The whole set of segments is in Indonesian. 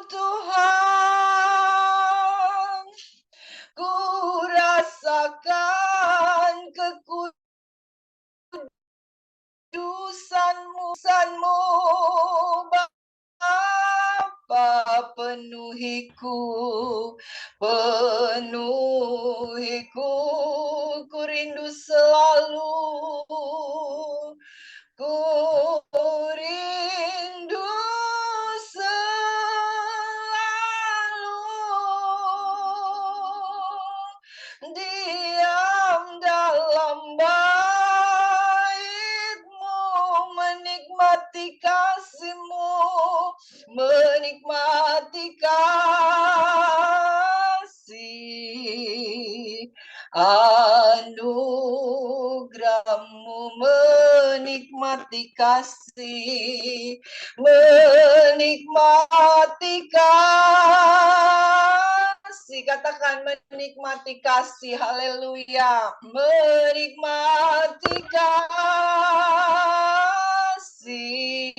Tuhan, ku rasakan kekudusan-Mu, Bapa, penuhiku, ku rindu selalu, ku rindu selalu diam dalam bait-Mu, menikmati kasih-Mu, menikmati kasih anugerah-Mu, menikmati kasih, menikmati kasih. Katakan menikmati kasih, haleluya, menikmati kasih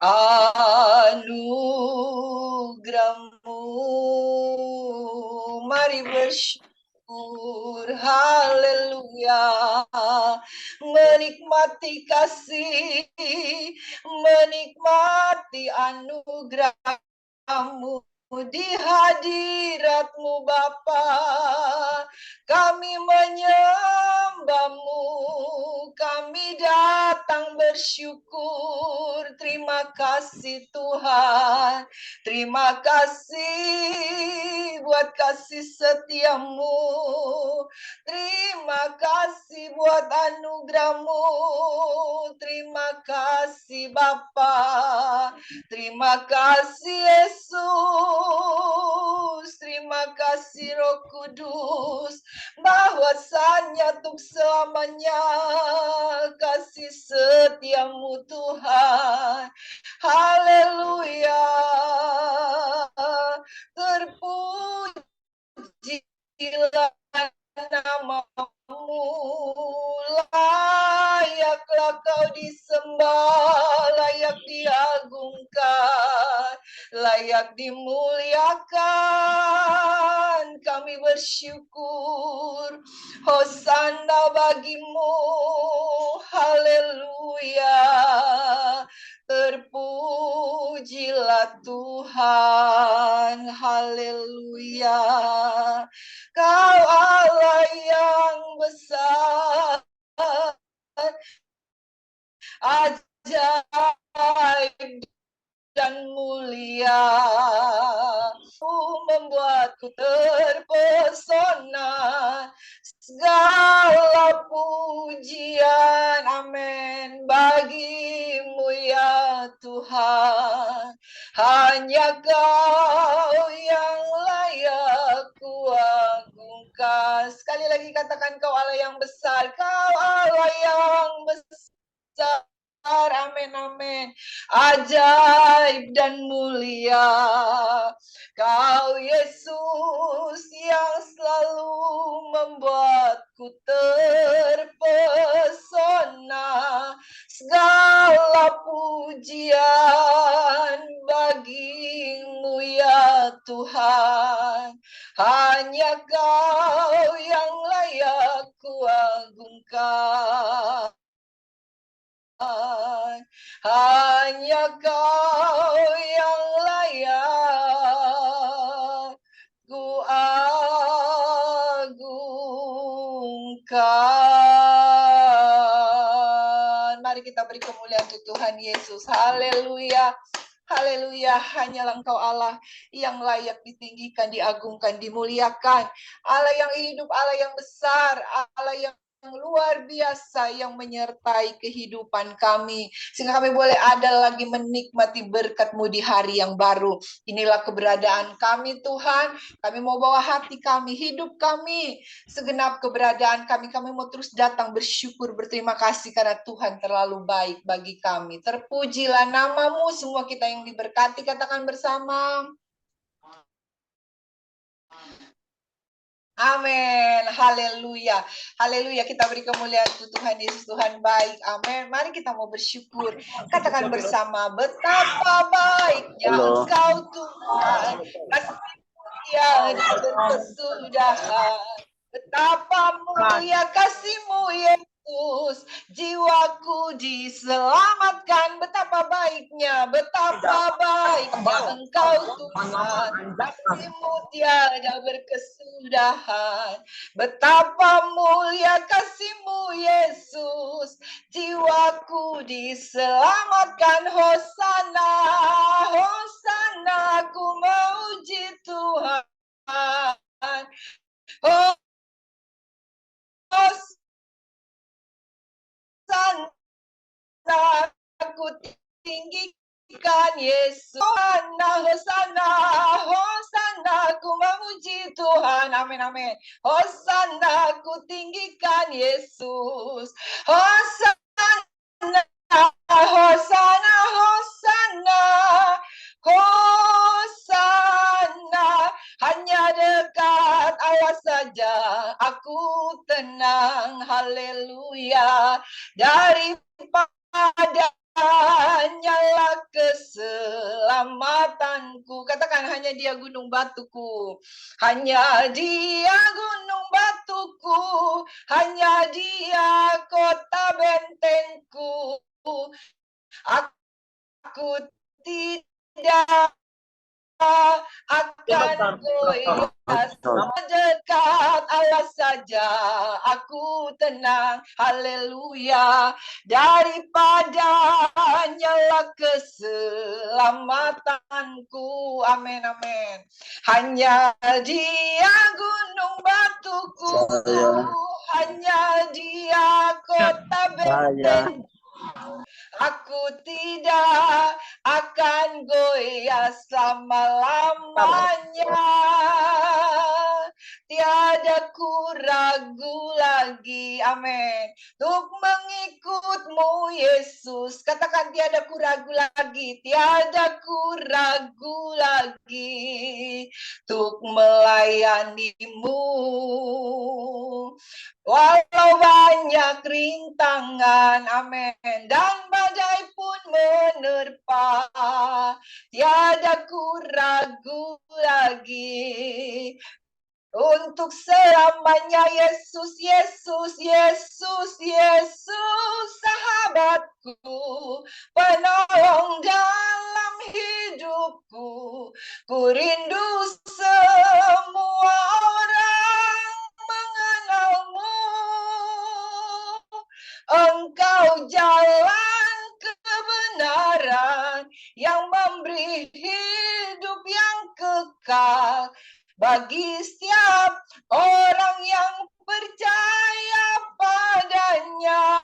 anugerah-Mu. Mari bersyukur, haleluya, menikmati kasih, menikmati anugerah-Mu di hadirat-Mu, Bapa. Kami menyembah-Mu, kami datang bersyukur. Terima kasih Tuhan, terima kasih buat kasih setia-Mu, terima kasih buat anugerah-Mu, terima kasih Bapa, terima kasih Yesus, terima kasih Roh Kudus, bahwasanya untuk selamanya kasih setia-Mu Tuhan. Haleluya, terpujilah nama-Mu, layaklah Kau disembah, layak diagungkan, layak dimuliakan. Kami bersyukur, Hosana bagi-Mu, haleluya, terpujilah Tuhan, haleluya. Kau Allah yang besar, ajaib dan mulia, membuatku terpesona. Segala pujian, amin, bagi-Mu ya Tuhan. Hanya Kau yang layak kuagungkan. Sekali lagi katakan, Kau Allah yang besar, Kau Allah yang besar. Amin, amin. Ajaib dan mulia, Kau Yesus yang selalu membuatku terpesona. Segala pujian bagi-Mu ya Tuhan. Hanya Kau yang layak kuagungkan. Hanya Kau yang layak kuagungkan. Mari kita beri kemuliaan untuk Tuhan Yesus. Haleluya. Haleluya, hanyalah Engkau Allah yang layak ditinggikan, diagungkan, dimuliakan. Allah yang hidup, Allah yang besar, Allah yang luar biasa yang menyertai kehidupan kami. Sehingga kami boleh ada lagi menikmati berkat-Mu di hari yang baru. Inilah keberadaan kami Tuhan. Kami mau bawa hati kami, hidup kami, segenap keberadaan kami. Kami mau terus datang bersyukur, berterima kasih karena Tuhan terlalu baik bagi kami. Terpujilah nama-Mu, semua kita yang diberkati, katakan bersama. Amin. Haleluya. Haleluya. Kita beri kemuliaan untuk Tuhan Yesus. Tuhan baik. Amin. Mari kita mau bersyukur. Katakan bersama, betapa baiknya Engkau Tuhan. Kasih-Mu tiada berkesudahan. Betapa mulia kasih-Mu Yesus. Jiwaku diselamatkan. Betapa baiknya Engkau Tuhan. Kasih-Mu tiada berkesudahan. Betapa mulia kasih-Mu Yesus. Jiwaku diselamatkan. Hosana, Hosana, ku memuji Tuhan. Hosana, ku tinggikan Yesus. Hosana, Hosana, Hosana, ku memuji Tuhan. Amin, amin. Hosana, ku tinggikan Yesus. Hosana, Hosana, Hosana, Hosana. Hanya dekat Allah saja aku tenang. Haleluya. Daripada hanyalah keselamatanku. Katakan, hanya Dia gunung batuku. Hanya Dia gunung batuku. Hanya Dia kota bentengku. Aku tidak akan goyah. Dekat Allah saja aku tenang. Haleluya. Daripada hanyalah keselamatanku. Amin, amin. Hanya Dia gunung batuku. Hanya Dia kota benteng. Aku tidak akan goyah selama-lamanya. Tiada ku ragu lagi, amin, untuk mengikut-Mu Yesus. Katakan, tiada ku ragu lagi, tiada ku ragu lagi untuk melayani-Mu. Walau banyak rintangan, amin, dan badai pun menerpa, tiada ku ragu lagi untuk selamanya. Yesus, Yesus, Yesus, Yesus, sahabatku, penolong dalam hidupku. Ku rindu semua orang mengenal-Mu. Engkau jalan kebenaran yang memberi hidup yang kekal bagi setiap orang yang percaya padanya.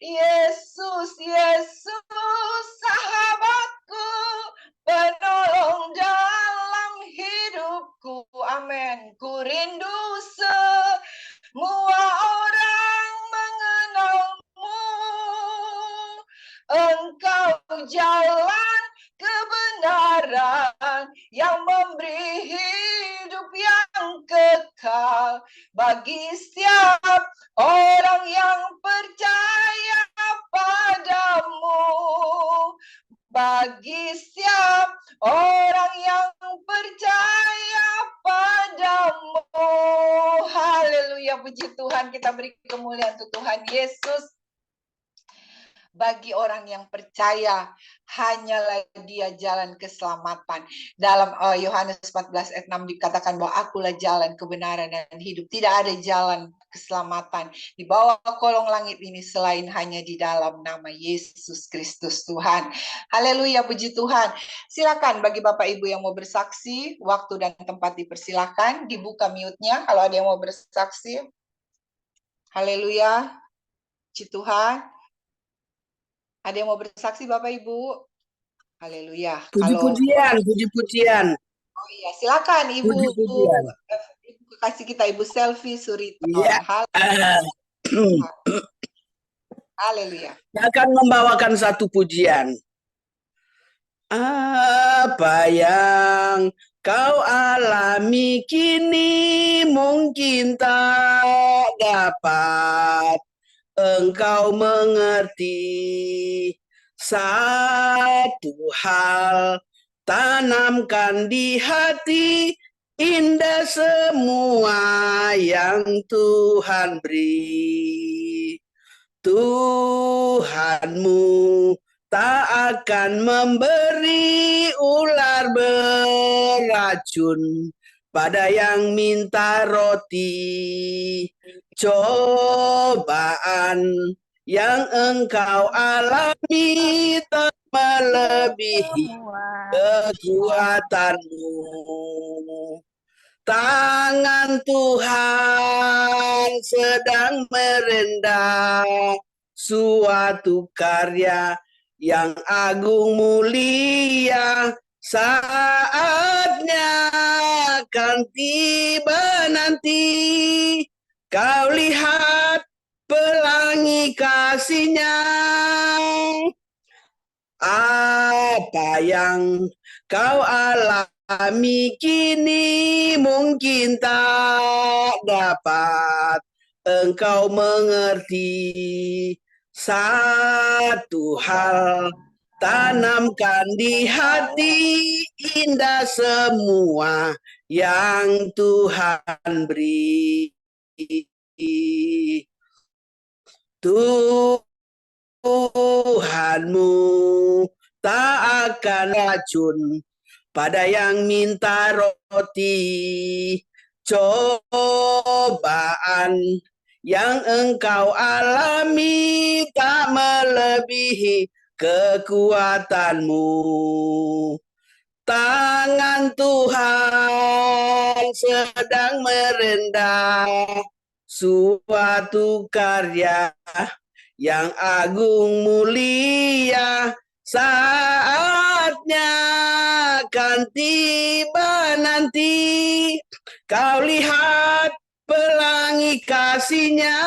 Yesus, Yesus, sahabatku, penolong dalam hidupku. Amin. Ku rindu semua orang mengenal-Mu. Engkau jalan kebenaran yang memberi hidup yang kekal bagi setiap orang yang percaya padamu. Bagi setiap orang yang percaya padamu. Haleluya, puji Tuhan. Kita beri kemuliaan untuk Tuhan Yesus. Bagi orang yang percaya, hanyalah Dia jalan keselamatan. Dalam Yohanes 14 ayat 6 dikatakan bahwa akulah jalan kebenaran dan hidup. Tidak ada jalan keselamatan di bawah kolong langit ini selain hanya di dalam nama Yesus Kristus Tuhan. Haleluya, puji Tuhan. Silakan bagi Bapak Ibu yang mau bersaksi, waktu dan tempat dipersilakan, dibuka mute-nya kalau ada yang mau bersaksi. Haleluya, puji Tuhan. Ada yang mau bersaksi Bapak Ibu? Haleluya. Puji-pujian, puji-pujian. Oh iya, silakan Ibu. Puji-pujian. Ibu kasih kita Ibu Selvi Suriton. Ya. Haleluya. Saya akan membawakan satu pujian. Apa yang kau alami kini mungkin tak dapat engkau mengerti. Satu hal tanamkan di hati, indah semua yang Tuhan beri. Tuhanmu tak akan memberi ular beracun pada yang minta roti. Cobaan yang engkau alami tak melebihi kekuatanmu. Tangan Tuhan sedang merendah suatu karya yang agung mulia. Saatnya akan tiba nanti, kau lihat pelangi kasihnya. Apa yang kau alami kini mungkin tak dapat engkau mengerti. Satu hal tanamkan di hati, indah semua yang Tuhan beri. Tuhanmu tak akan racun pada yang minta roti. Cobaan yang engkau alami tak melebihi kekuatanmu. Tangan Tuhan sedang merendah suatu karya yang agung mulia. Saatnya akan tiba nanti, kau lihat pelangi kasihnya.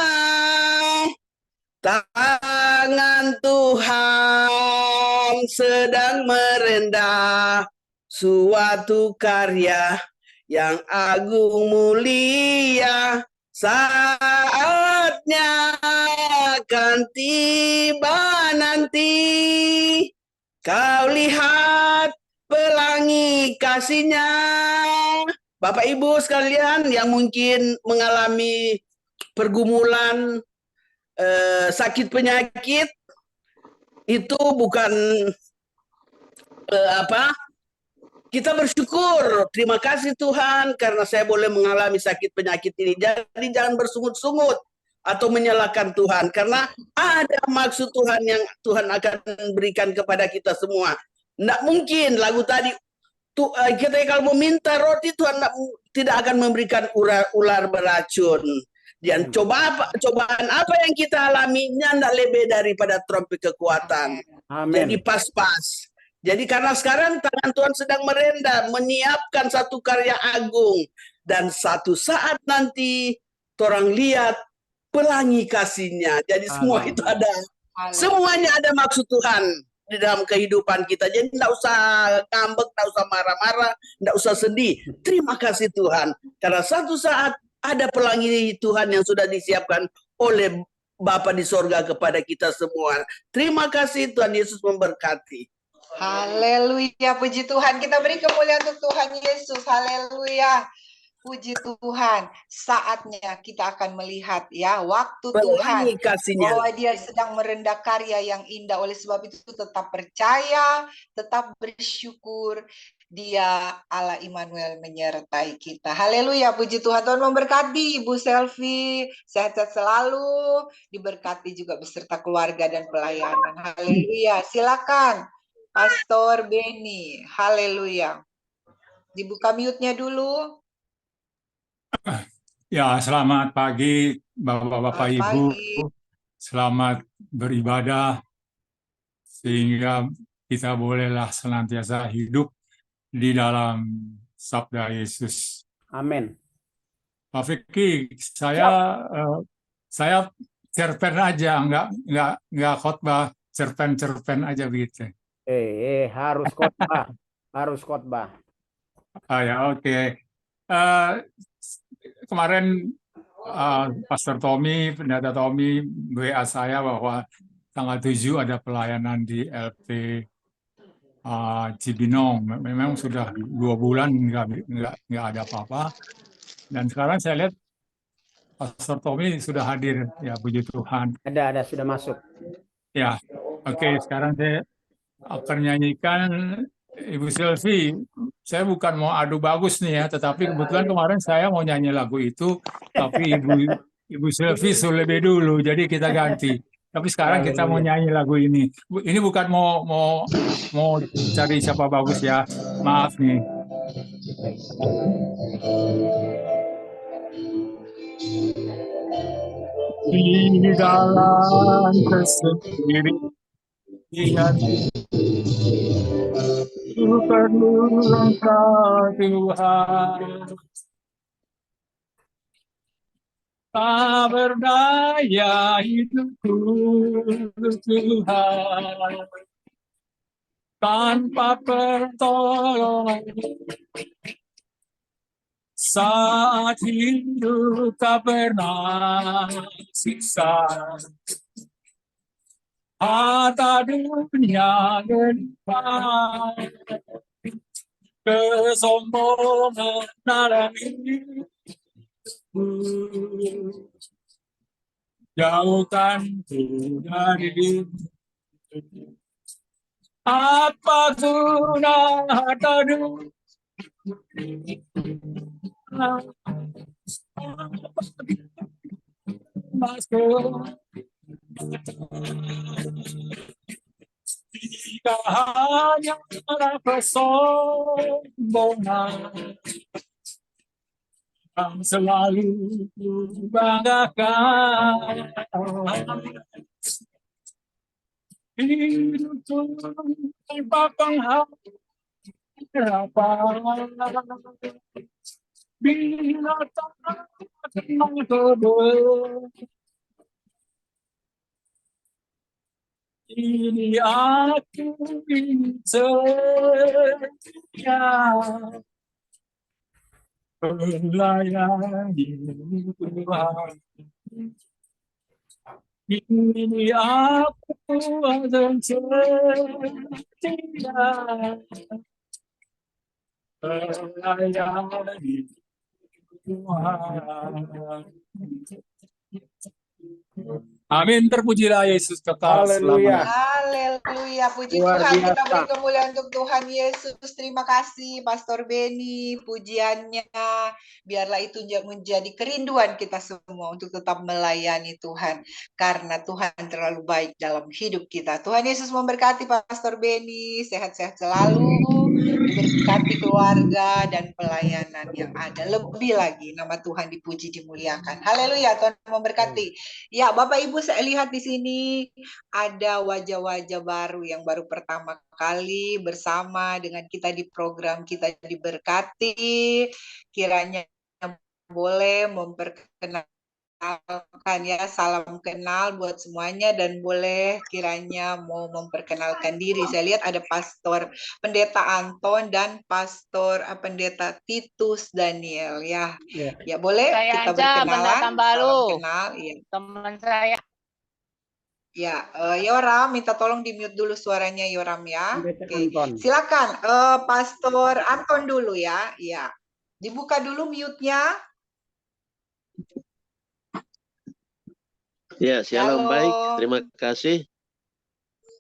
Tangan Tuhan sedang merendah suatu karya yang agung mulia. Saatnya akan tiba nanti, kau lihat pelangi kasihnya. Bapak Ibu sekalian yang mungkin mengalami pergumulan sakit penyakit, itu bukan kita bersyukur, terima kasih Tuhan karena saya boleh mengalami sakit penyakit ini. Jadi jangan bersungut-sungut atau menyalahkan Tuhan, karena ada maksud Tuhan yang Tuhan akan berikan kepada kita semua. Tidak mungkin lagu tadi, kita kalau meminta roti, Tuhan tidak akan memberikan ular beracun. Dan cobaan apa yang kita alaminya tidak lebih daripada trompet kekuatan. Amin. Jadi pas-pas. Jadi karena sekarang tangan Tuhan sedang merendah, menyiapkan satu karya agung. Dan satu saat nanti orang lihat pelangi kasihnya. Jadi semua itu ada, semuanya ada maksud Tuhan di dalam kehidupan kita. Jadi tidak usah ngambek, tidak usah marah-marah, tidak usah sedih. Terima kasih Tuhan. Karena satu saat ada pelangi Tuhan yang sudah disiapkan oleh Bapa di sorga kepada kita semua. Terima kasih, Tuhan Yesus memberkati. Haleluya, puji Tuhan. Kita beri kemuliaan untuk Tuhan Yesus. Haleluya. Puji Tuhan, saatnya kita akan melihat ya waktu Tuhan bahwa Dia sedang merendah karya yang indah. Oleh sebab itu tetap percaya, tetap bersyukur. Dia Allah Immanuel menyertai kita. Haleluya, puji Tuhan. Tuhan memberkati Ibu Selvi, sehat-sehat selalu, diberkati juga beserta keluarga dan pelayanan. Haleluya. Silakan Pastor Beni. Haleluya. Dibuka mute-nya dulu. Ya, selamat pagi Bapak-bapak Ibu. Selamat beribadah sehingga kita bolehlah senantiasa hidup di dalam sabda Yesus. Amin. Pak Fikri, saya cerpen aja, enggak khotbah, cerpen aja begitu. Harus khotbah, harus khotbah. Ya, oke. Eh, Kemarin Pastor Tommy, Pendeta Tommy WA saya bahwa tanggal 7 ada pelayanan di LP Cibinong. Memang sudah 2 bulan nggak ada apa-apa. Dan sekarang saya lihat Pastor Tommy sudah hadir. Ya, puji Tuhan. Ada sudah masuk. Ya, oke. Sekarang saya akan nyanyikan Ibu Sylvie. Saya bukan mau adu bagus nih ya, tetapi kebetulan kemarin saya mau nyanyi lagu itu, tapi Ibu Sylvie sudah lebih dulu, jadi kita ganti. Tapi sekarang kita mau Haleluya. nyanyi lagu ini. Ini bukan mau cari siapa bagus ya, maaf nih. Di dalam kesendirian, ku perlu Engkau Tuhan. Tak berdaya hidupku Tuhan, tanpa pertolongan saat hidup tak pernah sisa. Harta dunia gelimpah, kesombongan dalam hidupku, jauhkanku dari apa guna harta dunia, masuk jika hanya kesombongan yang selalu banggakan. Hidupku tanpa pengharapan, bila tak kenal kedua, ini aku ingin setia melayani Tuhan. Ini aku akan setia melayani Tuhan. Amin, terpujilah Yesus kekal Haleluya. selamanya. Haleluya, puji Luar Tuhan. Kita biasa. beri kemuliaan untuk Tuhan Yesus. Terima kasih Pastor Beni, pujiannya. Biarlah itu menjadi kerinduan kita semua untuk tetap melayani Tuhan. Karena Tuhan terlalu baik dalam hidup kita. Tuhan Yesus memberkati Pastor Beni, sehat-sehat selalu, diberkati keluarga dan pelayanan yang ada. Lebih lagi, nama Tuhan dipuji, dimuliakan. Haleluya, Tuhan memberkati. Ya, Bapak Ibu, saya lihat di sini ada wajah-wajah baru yang baru pertama kali bersama dengan kita di program Kita Diberkati. Kiranya boleh memperkenalkan ya, salam kenal buat semuanya, dan boleh kiranya mau memperkenalkan diri. Saya lihat ada Pastor Pendeta Anton dan Pastor Pendeta Titus Daniel ya. Ya. Ya, boleh Saya kita aja berkenalan. pendatang baru. Salam kenal. Ya. Teman saya. Ya, Yoram, minta tolong di-mute dulu suaranya Yoram ya. Pendeta Oke, Anton. silakan Pastor Anton dulu ya. Ya, dibuka dulu mute-nya. Ya, shalom, Shalom. baik. Terima kasih.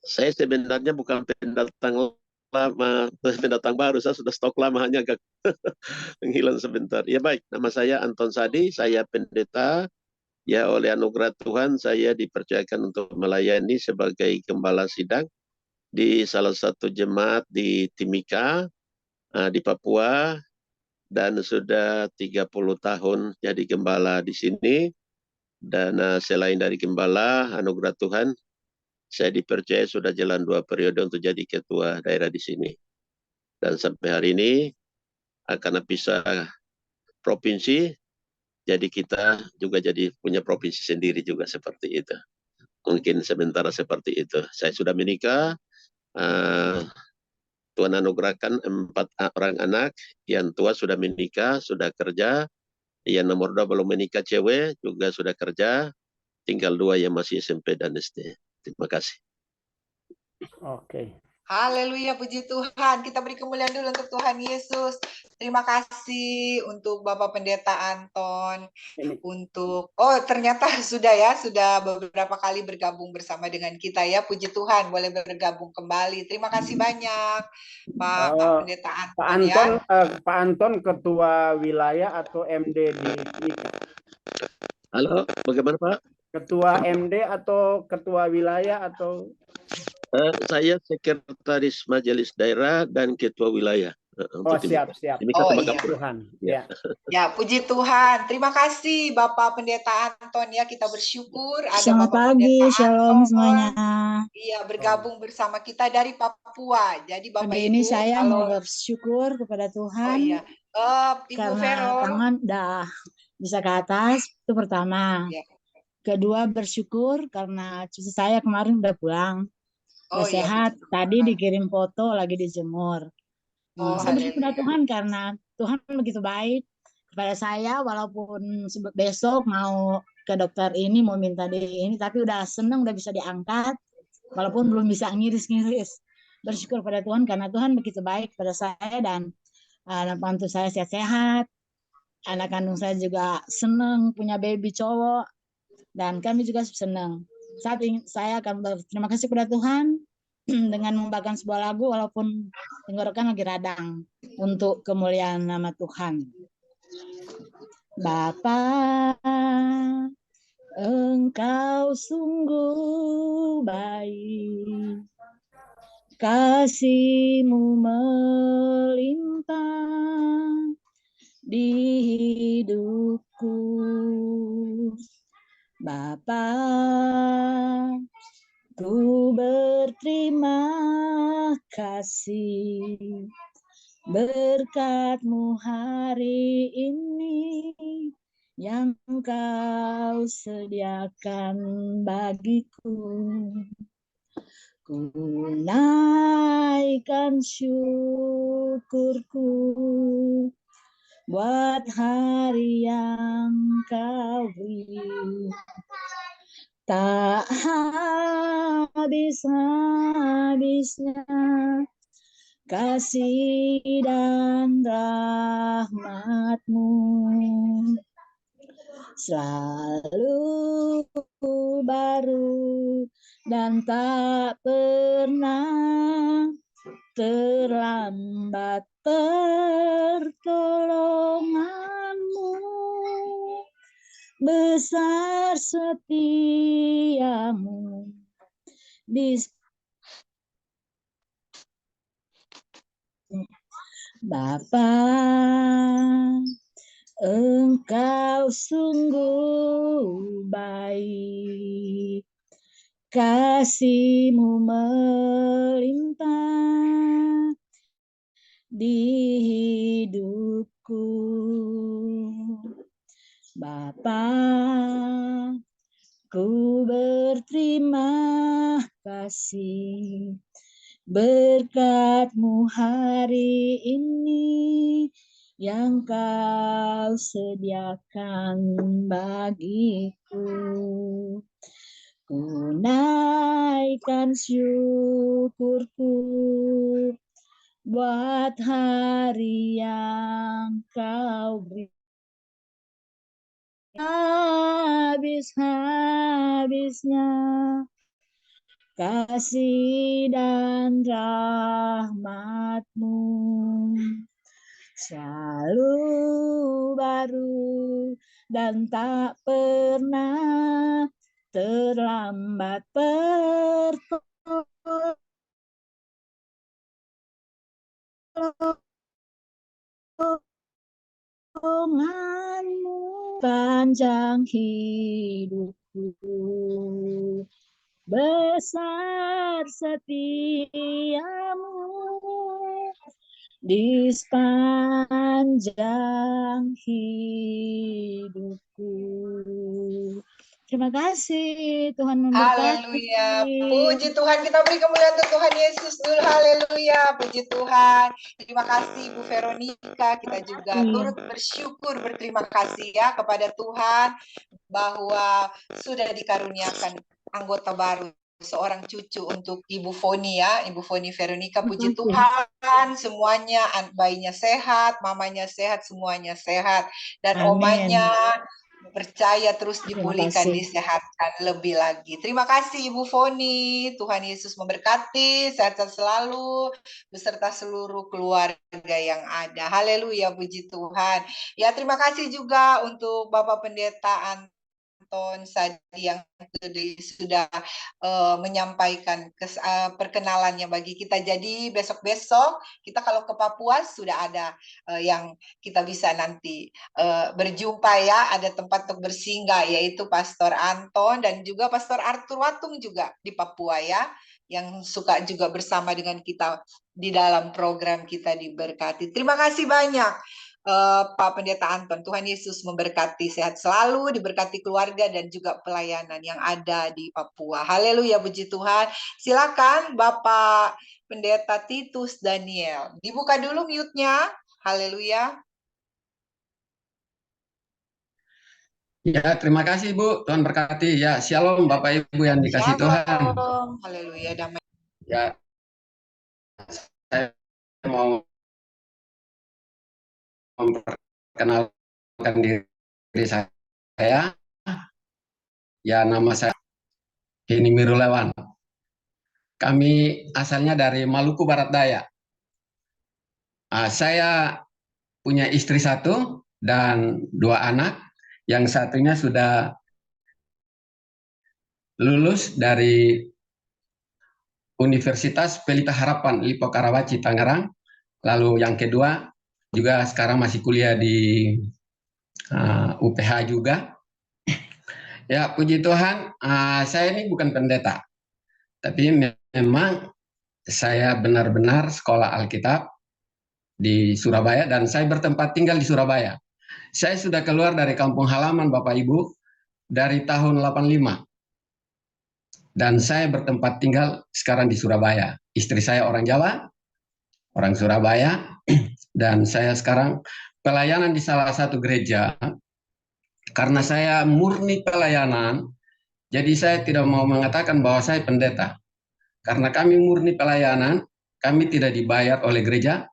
Saya sebenarnya bukan pendatang lama, pendatang baru. Saya sudah stok lama, hanya agak menghilang sebentar. Ya baik, nama saya Anton Sadi. Saya pendeta. Ya, oleh anugerah Tuhan saya dipercayakan untuk melayani sebagai gembala sidang di salah satu jemaat di Timika, di Papua, dan sudah 30 tahun jadi gembala di sini. Dan selain dari gembala, anugerah Tuhan, saya dipercaya sudah jalan 2 periode untuk jadi ketua daerah di sini. Dan sampai hari ini akan bisa provinsi, jadi kita juga jadi punya provinsi sendiri juga seperti itu. Mungkin sementara seperti itu. Saya sudah menikah, Tuhan anugerahkan 4 orang anak, yang tua sudah menikah, sudah kerja, yang nomor 2 belum menikah cewek, juga sudah kerja, tinggal 2 yang masih SMP dan SD. Terima kasih. Oke. Haleluya, puji Tuhan. Kita beri kemuliaan dulu untuk Tuhan Yesus. Terima kasih untuk Bapak Pendeta Anton. Ternyata sudah beberapa kali bergabung bersama dengan kita ya. Puji Tuhan, boleh bergabung kembali. Terima kasih banyak, Pak Pendeta Anton. Pak Anton ketua wilayah atau MD di Nika? Halo, bagaimana Pak? Ketua MD atau ketua wilayah atau? Saya sekretaris majelis daerah dan ketua wilayah. Siap. Iya. Tuhan. Ya. Ya, puji Tuhan. Terima kasih Bapak Pendeta Anton ya. Kita bersyukur ada Selamat Bapak pagi, Pendeta shalom Anton. semuanya. Iya, bergabung bersama kita dari Papua. Jadi Bapak Pagi Ibu, ini saya mau bersyukur kepada Tuhan Ibu karena Vero. tangan dah bisa ke atas, itu pertama. Ya. Kedua, bersyukur karena cucu saya kemarin udah pulang. Udah Iya, sehat. puji Tadi Tuhan. dikirim foto lagi dijemur. Saya bersyukur kepada Tuhan karena Tuhan begitu baik kepada saya, walaupun besok mau ke dokter ini, mau minta ini, tapi udah seneng, udah bisa diangkat, walaupun belum bisa ngiris-ngiris. Bersyukur pada Tuhan karena Tuhan begitu baik pada saya, dan anak mantu saya sehat-sehat, anak kandung saya juga seneng punya baby cowok, dan kami juga seneng. Saat ini saya akan berterima kasih kepada Tuhan dengan membawakan sebuah lagu walaupun tenggorokan lagi radang untuk kemuliaan nama Tuhan. Bapa, Engkau sungguh baik, kasih-Mu melimpah di hidupku. Bapa, ku berterima kasih berkat-Mu hari ini yang Kau sediakan bagiku. Ku naikkan syukurku buat hari yang Kau beri. Tak habis-habisnya kasih dan rahmat-Mu, selalu baru dan tak pernah terlambat pertolongan-Mu. Besar setia-Mu di Bapa, Engkau sungguh baik, kasih-Mu melimpah di hidupku. Bapa, ku berterima kasih berkat-Mu hari ini yang Kau sediakan bagiku. Ku naikkan syukurku buat hari yang Kau beri. Habis-habisnya kasih dan rahmat-Mu, selalu baru dan tak pernah terlambat pertolongan-Mu panjang hidupku. Besar setia-Mu di sepanjang hidupku. Terima kasih, Tuhan memberkati. Haleluya. Puji Tuhan, kita beri kemuliaan untuk Tuhan Yesus dulu. Haleluya. Puji Tuhan. Terima kasih Bu Veronica. Kita juga turut bersyukur, berterima kasih ya kepada Tuhan bahwa sudah dikaruniakan anggota baru, seorang cucu untuk Ibu Foni ya, Ibu Foni Veronica. Puji Tuhan, semuanya bayinya sehat, mamanya sehat, semuanya sehat, dan Amin. omanya percaya terus Terima dipulihkan, kasih. disehatkan lebih lagi. Terima kasih Ibu Foni. Tuhan Yesus memberkati, sehat-sehat selalu beserta seluruh keluarga yang ada. Haleluya, puji Tuhan. Ya, terima kasih juga untuk Bapak Pendeta Anton Sadi yang sudah menyampaikan perkenalannya bagi kita. Jadi besok-besok kita kalau ke Papua sudah ada yang kita bisa nanti berjumpa ya, ada tempat untuk bersinggah, yaitu Pastor Anton dan juga Pastor Arthur Watung juga di Papua ya, yang suka juga bersama dengan kita di dalam program kita diberkati. Terima kasih banyak Pak Pendeta Anton. Tuhan Yesus memberkati, sehat selalu, diberkati keluarga dan juga pelayanan yang ada di Papua. Haleluya, puji Tuhan. Silakan Bapak Pendeta Titus Daniel. Dibuka dulu mute-nya. Haleluya. Ya, terima kasih Bu. Tuhan berkati. Ya, shalom Bapak Ibu yang dikasih Tuhan. Shalom. Haleluya, damai. Ya, saya mau memperkenalkan diri saya. Ya, nama saya Heni Mirulewan. Kami asalnya dari Maluku Barat Daya. Saya punya istri 1 dan 2 anak. Yang satunya sudah lulus dari Universitas Pelita Harapan Lipo Karawaci Tangerang. Lalu yang kedua juga sekarang masih kuliah di UPH juga. Ya, puji Tuhan, saya ini bukan pendeta, tapi memang saya benar-benar sekolah Alkitab di Surabaya dan saya bertempat tinggal di Surabaya. Saya sudah keluar dari kampung halaman Bapak Ibu dari tahun 85. Dan saya bertempat tinggal sekarang di Surabaya. Istri saya orang Jawa, orang Surabaya, dan saya sekarang pelayanan di salah satu gereja. Karena saya murni pelayanan, jadi saya tidak mau mengatakan bahwa saya pendeta. Karena kami murni pelayanan, kami tidak dibayar oleh gereja,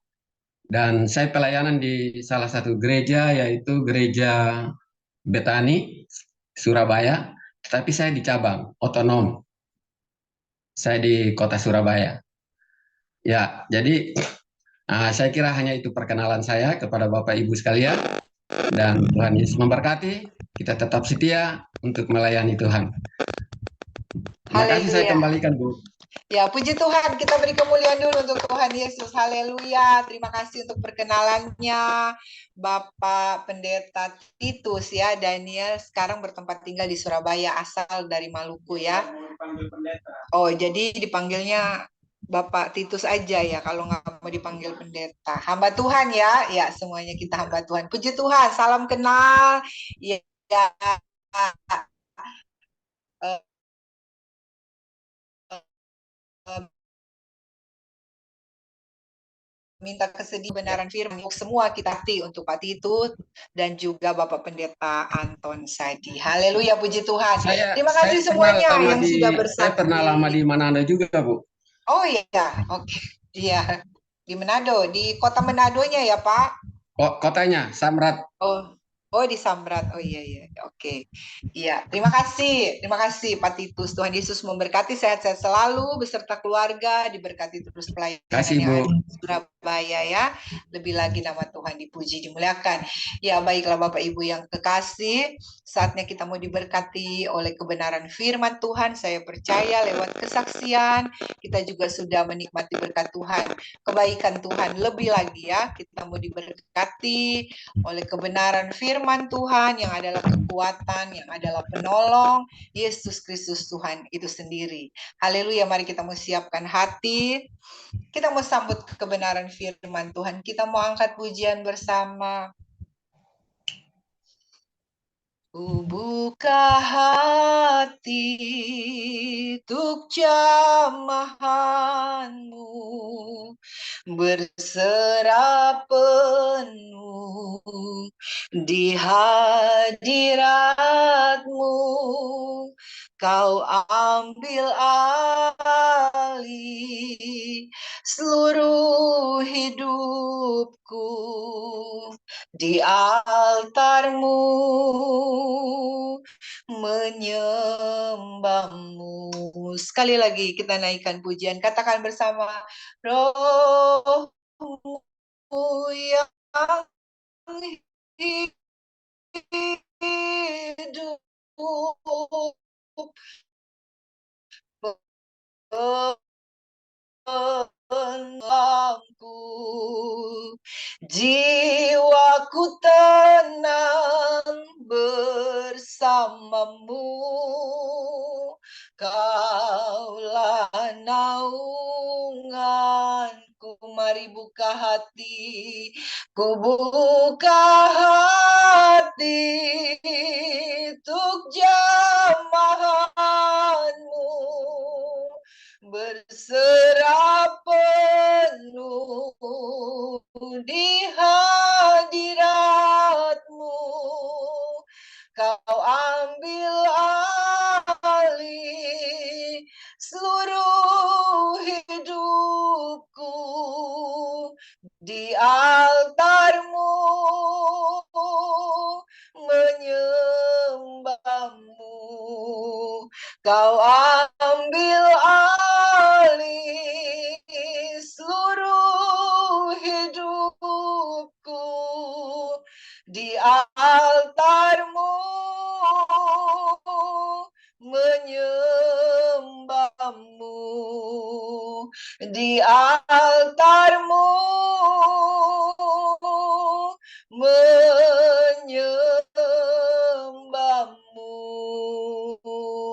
dan saya pelayanan di salah satu gereja, yaitu Gereja Betani, Surabaya, tetapi saya di cabang, otonom. Saya di kota Surabaya. Ya, jadi saya kira hanya itu perkenalan saya kepada Bapak Ibu sekalian, dan Tuhan Yesus memberkati, kita tetap setia untuk melayani Tuhan. Terima kasih, saya kembalikan Bu. Ya, puji Tuhan, kita beri kemuliaan dulu untuk Tuhan Yesus. Haleluya. Terima kasih untuk perkenalannya Bapak Pendeta Titus ya. Daniel sekarang bertempat tinggal di Surabaya, asal dari Maluku ya. Oh, jadi dipanggilnya Bapak Titus aja ya, kalau nggak mau dipanggil pendeta. Hamba Tuhan ya, ya semuanya kita hamba Tuhan. Puji Tuhan, salam kenal. Ya, minta kesedihan kebenaran firman semua kita hati untuk Pak Titus dan juga Bapak Pendeta Anton Sadi. Haleluya, puji Tuhan. Terima kasih semuanya yang sudah bersama. Saya pernah lama di Manado juga, Bu. Oh iya, oke. Iya, di Manado, di kota Manadonya ya Pak? Kotanya Samrat. Oh di Samrat. Oh iya iya. Oke. Iya, terima kasih Pak Titus. Tuhan Yesus memberkati, sehat-sehat selalu beserta keluarga, diberkati terus pelayanan yang ada di Surabaya ya. Lebih lagi nama Tuhan dipuji, dimuliakan. Ya, baiklah Bapak Ibu yang kekasih, saatnya kita mau diberkati oleh kebenaran firman Tuhan. Saya percaya lewat kesaksian kita juga sudah menikmati berkat Tuhan, kebaikan Tuhan lebih lagi ya. Kita mau diberkati oleh kebenaran firman Tuhan yang adalah kekuatan, yang adalah penolong, Yesus Kristus Tuhan itu sendiri. Haleluya, mari kita mau siapkan hati, kita mau sambut kebenaran firman Tuhan, kita mau angkat pujian bersama. Ku buka hati untuk jamahanmu, berserah penuh di hadiratmu. Kau ambil alih seluruh hidupku di altarmu, menyembahmu. Sekali lagi kita naikkan pujian, katakan bersama, Rohmu yang hidup penengahku, jiwaku tenang bersamamu. Kaulah naunganku, mari buka hati, ku buka hati untuk jamahanmu, berserah penuh di hadiratmu. Kau ambil alih seluruh hidupku di altarmu, menyembahmu. Kau ambil alih seluruh hidupku di altarmu, menyembahmu. Di altarmu, menyembahmu.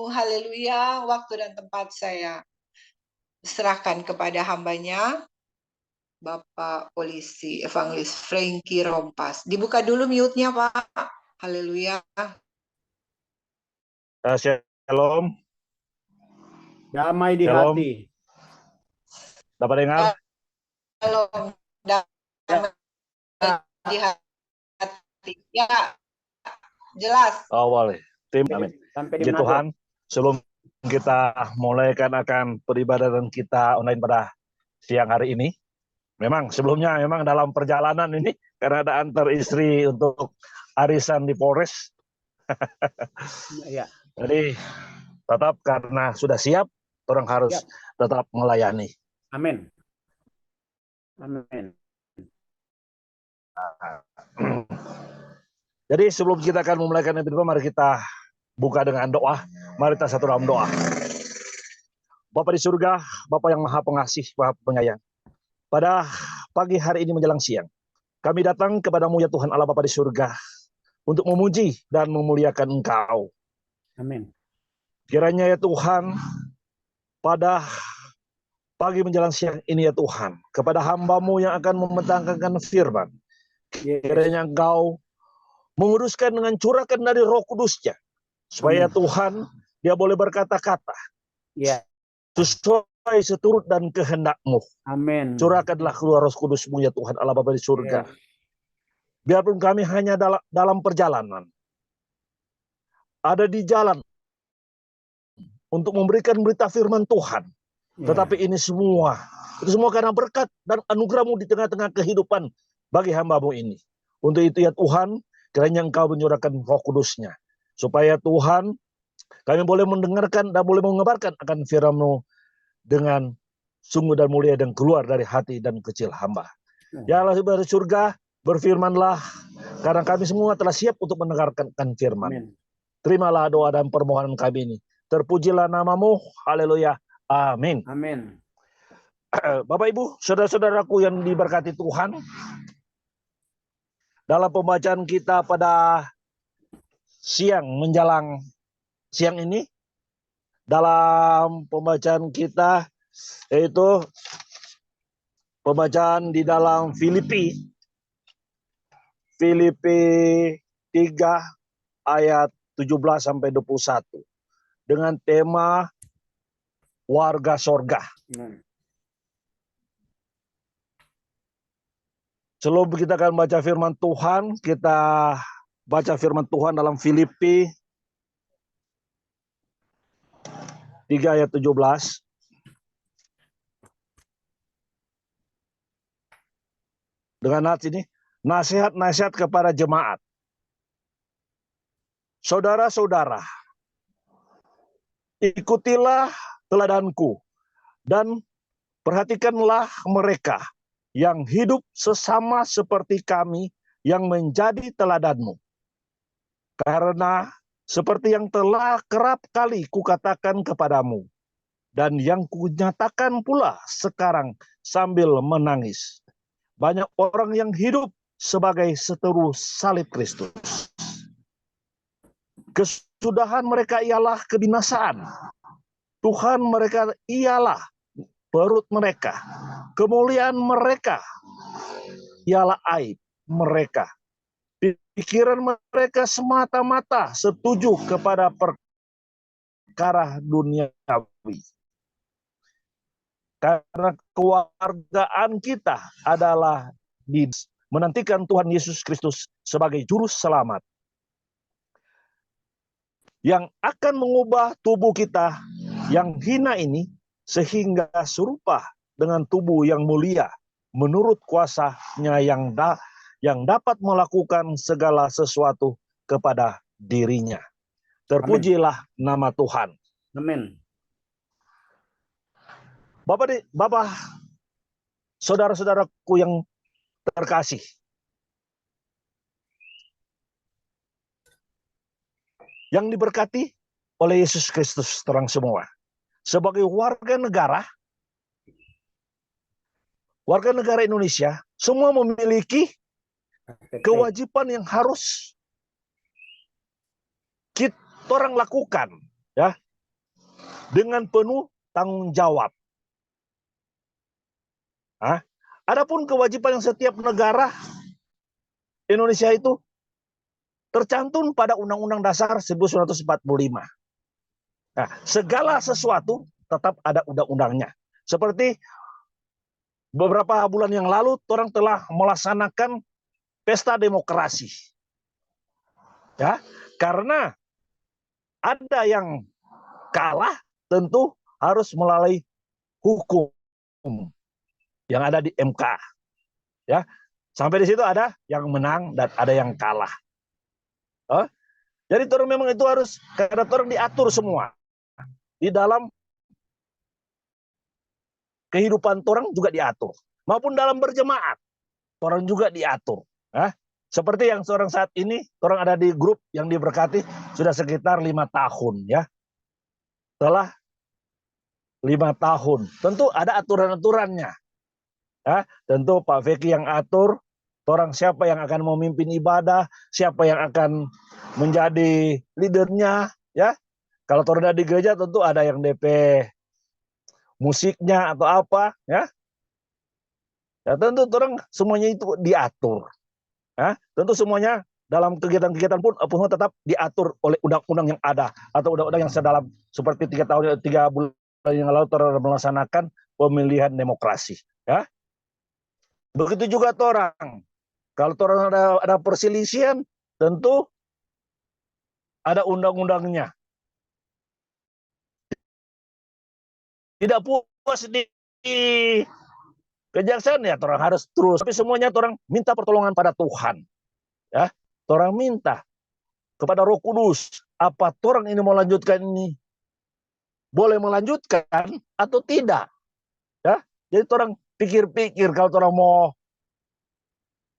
Haleluya. Waktu dan tempat saya serahkan kepada hambanya, Bapak Polisi Evangelis Frankie Rompas. Dibuka dulu mute-nya, Pak. Haleluya. Shalom, Damai di Shalom. hati. dapat dengar? Shalom. Damai di hati. Ya, jelas. Oh boleh. Tim, amin. Sampai di Puji mana? Tuhan, sebelum kita mulaikan akan peribadatan kita online pada siang hari ini, memang sebelumnya memang dalam perjalanan ini karena ada antar istri untuk arisan di Polres. Ya. Jadi tetap karena sudah siap, orang harus tetap melayani. Amin. Amin. Jadi sebelum kita akan memulaikan yang kedua, mari kita buka dengan doa. Mari kita satu dalam doa. Bapa di surga, Bapa yang maha pengasih, maha penyayang. Pada pagi hari ini menjelang siang, kami datang kepadamu ya Tuhan Allah Bapa di surga, untuk memuji dan memuliakan Engkau. Amin. Kiranya ya Tuhan, pada pagi menjelang siang ini ya Tuhan, kepada hamba-Mu yang akan membentangkan firman, kiranya Engkau menguruskan dengan curahkan dari Roh Kudus-Nya, supaya Tuhan dia boleh berkata-kata sesuai seturut dan kehendak-Mu. Amin. Curahkanlah keluar Roh Kudus-Mu ya Tuhan Allah Bapa di surga. Biarpun kami hanya dalam perjalanan, ada di jalan untuk memberikan berita firman Tuhan, tetapi ini semua itu semua karena berkat dan anugerah-Mu di tengah-tengah kehidupan bagi hamba-Mu ini. Untuk itu ya Tuhan, kiranya Engkau menyurahkan Roh Kudus-Nya, supaya Tuhan kami boleh mendengarkan dan boleh mengabarkan akan firman-Mu dengan sungguh dan mulia dan keluar dari hati dan kecil hamba. Ya Allah dari surga, berfirmanlah, karena kami semua telah siap untuk mendengarkan firman. Terimalah doa dan permohonan kami ini. Terpujilah nama-Mu, haleluya, amin. Amin. Bapak Ibu, saudara-saudaraku yang diberkati Tuhan, dalam pembacaan kita pada siang menjelang siang ini, dalam pembacaan kita yaitu pembacaan di dalam Filipi 3 ayat 17 sampai 21 dengan tema warga sorga. Sebelum kita akan baca firman Tuhan, kita baca firman Tuhan dalam Filipi 3 ayat 17. Dengan nats ini, nasihat-nasihat kepada jemaat. Saudara-saudara, ikutilah teladanku dan perhatikanlah mereka yang hidup sesama seperti kami yang menjadi teladanmu. Karena seperti yang telah kerap kali kukatakan kepadamu, dan yang kunyatakan pula sekarang sambil menangis. Banyak orang yang hidup sebagai seteru salib Kristus. Kesudahan mereka ialah kebinasaan. Tuhan mereka ialah perut mereka. Kemuliaan mereka ialah aib mereka. Pikiran mereka semata-mata setuju kepada perkara duniawi. Karena kewargaan kita adalah menantikan Tuhan Yesus Kristus sebagai juru selamat yang akan mengubah tubuh kita yang hina ini sehingga serupa dengan tubuh yang mulia menurut kuasanya yang dapat melakukan segala sesuatu kepada dirinya. Terpujilah nama Tuhan. Amin. Bapak, saudara-saudaraku yang terkasih, yang diberkati oleh Yesus Kristus terang semua. Sebagai warga negara Indonesia, semua memiliki kewajiban yang harus kita orang lakukan, ya, dengan penuh tanggung jawab. Adapun kewajiban yang setiap negara Indonesia itu tercantum pada Undang-Undang Dasar 1945. Nah, segala sesuatu tetap ada undang-undangnya. Seperti beberapa bulan yang lalu, orang telah melaksanakan pesta demokrasi. Ya, karena ada yang kalah, tentu harus melalui hukum yang ada di MK. Ya, sampai di situ ada yang menang dan ada yang kalah. Jadi orang memang itu harus, karena orang diatur semua di dalam kehidupan orang juga diatur, maupun dalam berjemaat orang juga diatur. Seperti yang seorang saat ini orang ada di grup yang diberkati sudah sekitar 5 tahun, ya. Setelah 5 tahun, tentu ada aturan-aturannya. Tentu Pak Veki yang atur, orang siapa yang akan memimpin ibadah, siapa yang akan menjadi leadernya, ya. Kalau orang ada di gereja tentu ada yang DP musiknya atau apa, ya. Ya tentu orang semuanya itu diatur. Tentu semuanya dalam kegiatan-kegiatan pun tetap diatur oleh undang-undang yang ada atau undang-undang yang sedalam, seperti 3 bulan yang lalu orang melaksanakan pemilihan demokrasi, ya. Begitu juga orang. Kalau orang ada perselisihan, tentu ada undang-undangnya. Tidak puas di kejaksaan, ya orang harus terus. Tapi semuanya orang minta pertolongan pada Tuhan. Ya, orang minta kepada Roh Kudus, apa orang ini mau lanjutkan ini? Boleh melanjutkan atau tidak? Ya, jadi orang pikir-pikir, kalau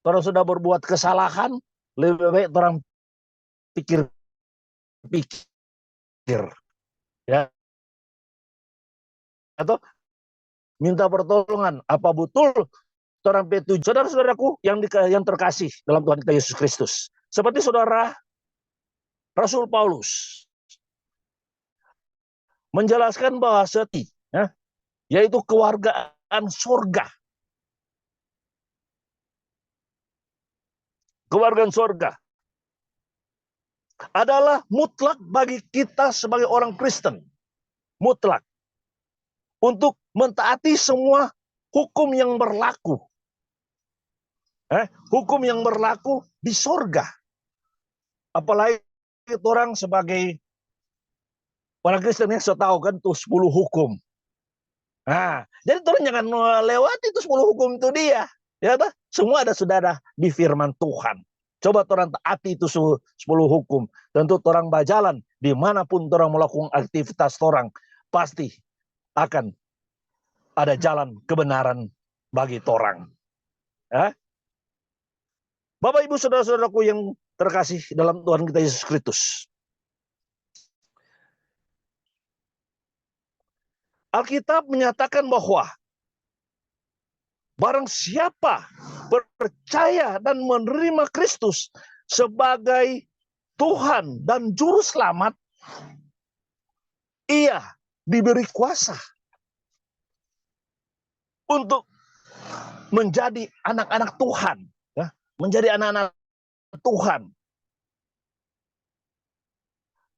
orang sudah berbuat kesalahan, lebih baik orang pikir-pikir, ya, atau minta pertolongan, apa betul orang petunjuk. Saudara-saudaraku yang terkasih dalam Tuhan kita Yesus Kristus, seperti saudara Rasul Paulus menjelaskan bahwa seti, ya, yaitu kewargaan surga. Kewargaan surga. adalah mutlak bagi kita sebagai orang Kristen. Mutlak. Untuk mentaati semua hukum yang berlaku. Hukum yang berlaku di sorga. Apalagi orang sebagai orang Kristen yang saya tahu kan tuh 10 hukum. Nah, jadi orang jangan lewati itu 10 hukum itu dia. Ya, semua sudah ada di firman Tuhan. Coba orang taati itu 10 hukum. Tentu orang berjalan dimanapun orang melakukan aktivitas orang, pasti akan ada jalan kebenaran bagi orang. Ya? Bapak Ibu saudara-saudaraku yang terkasih dalam Tuhan kita Yesus Kristus. Alkitab menyatakan bahwa barang siapa percaya dan menerima Kristus sebagai Tuhan dan Juru Selamat, ia diberi kuasa untuk menjadi anak-anak Tuhan. Ya, menjadi anak-anak Tuhan.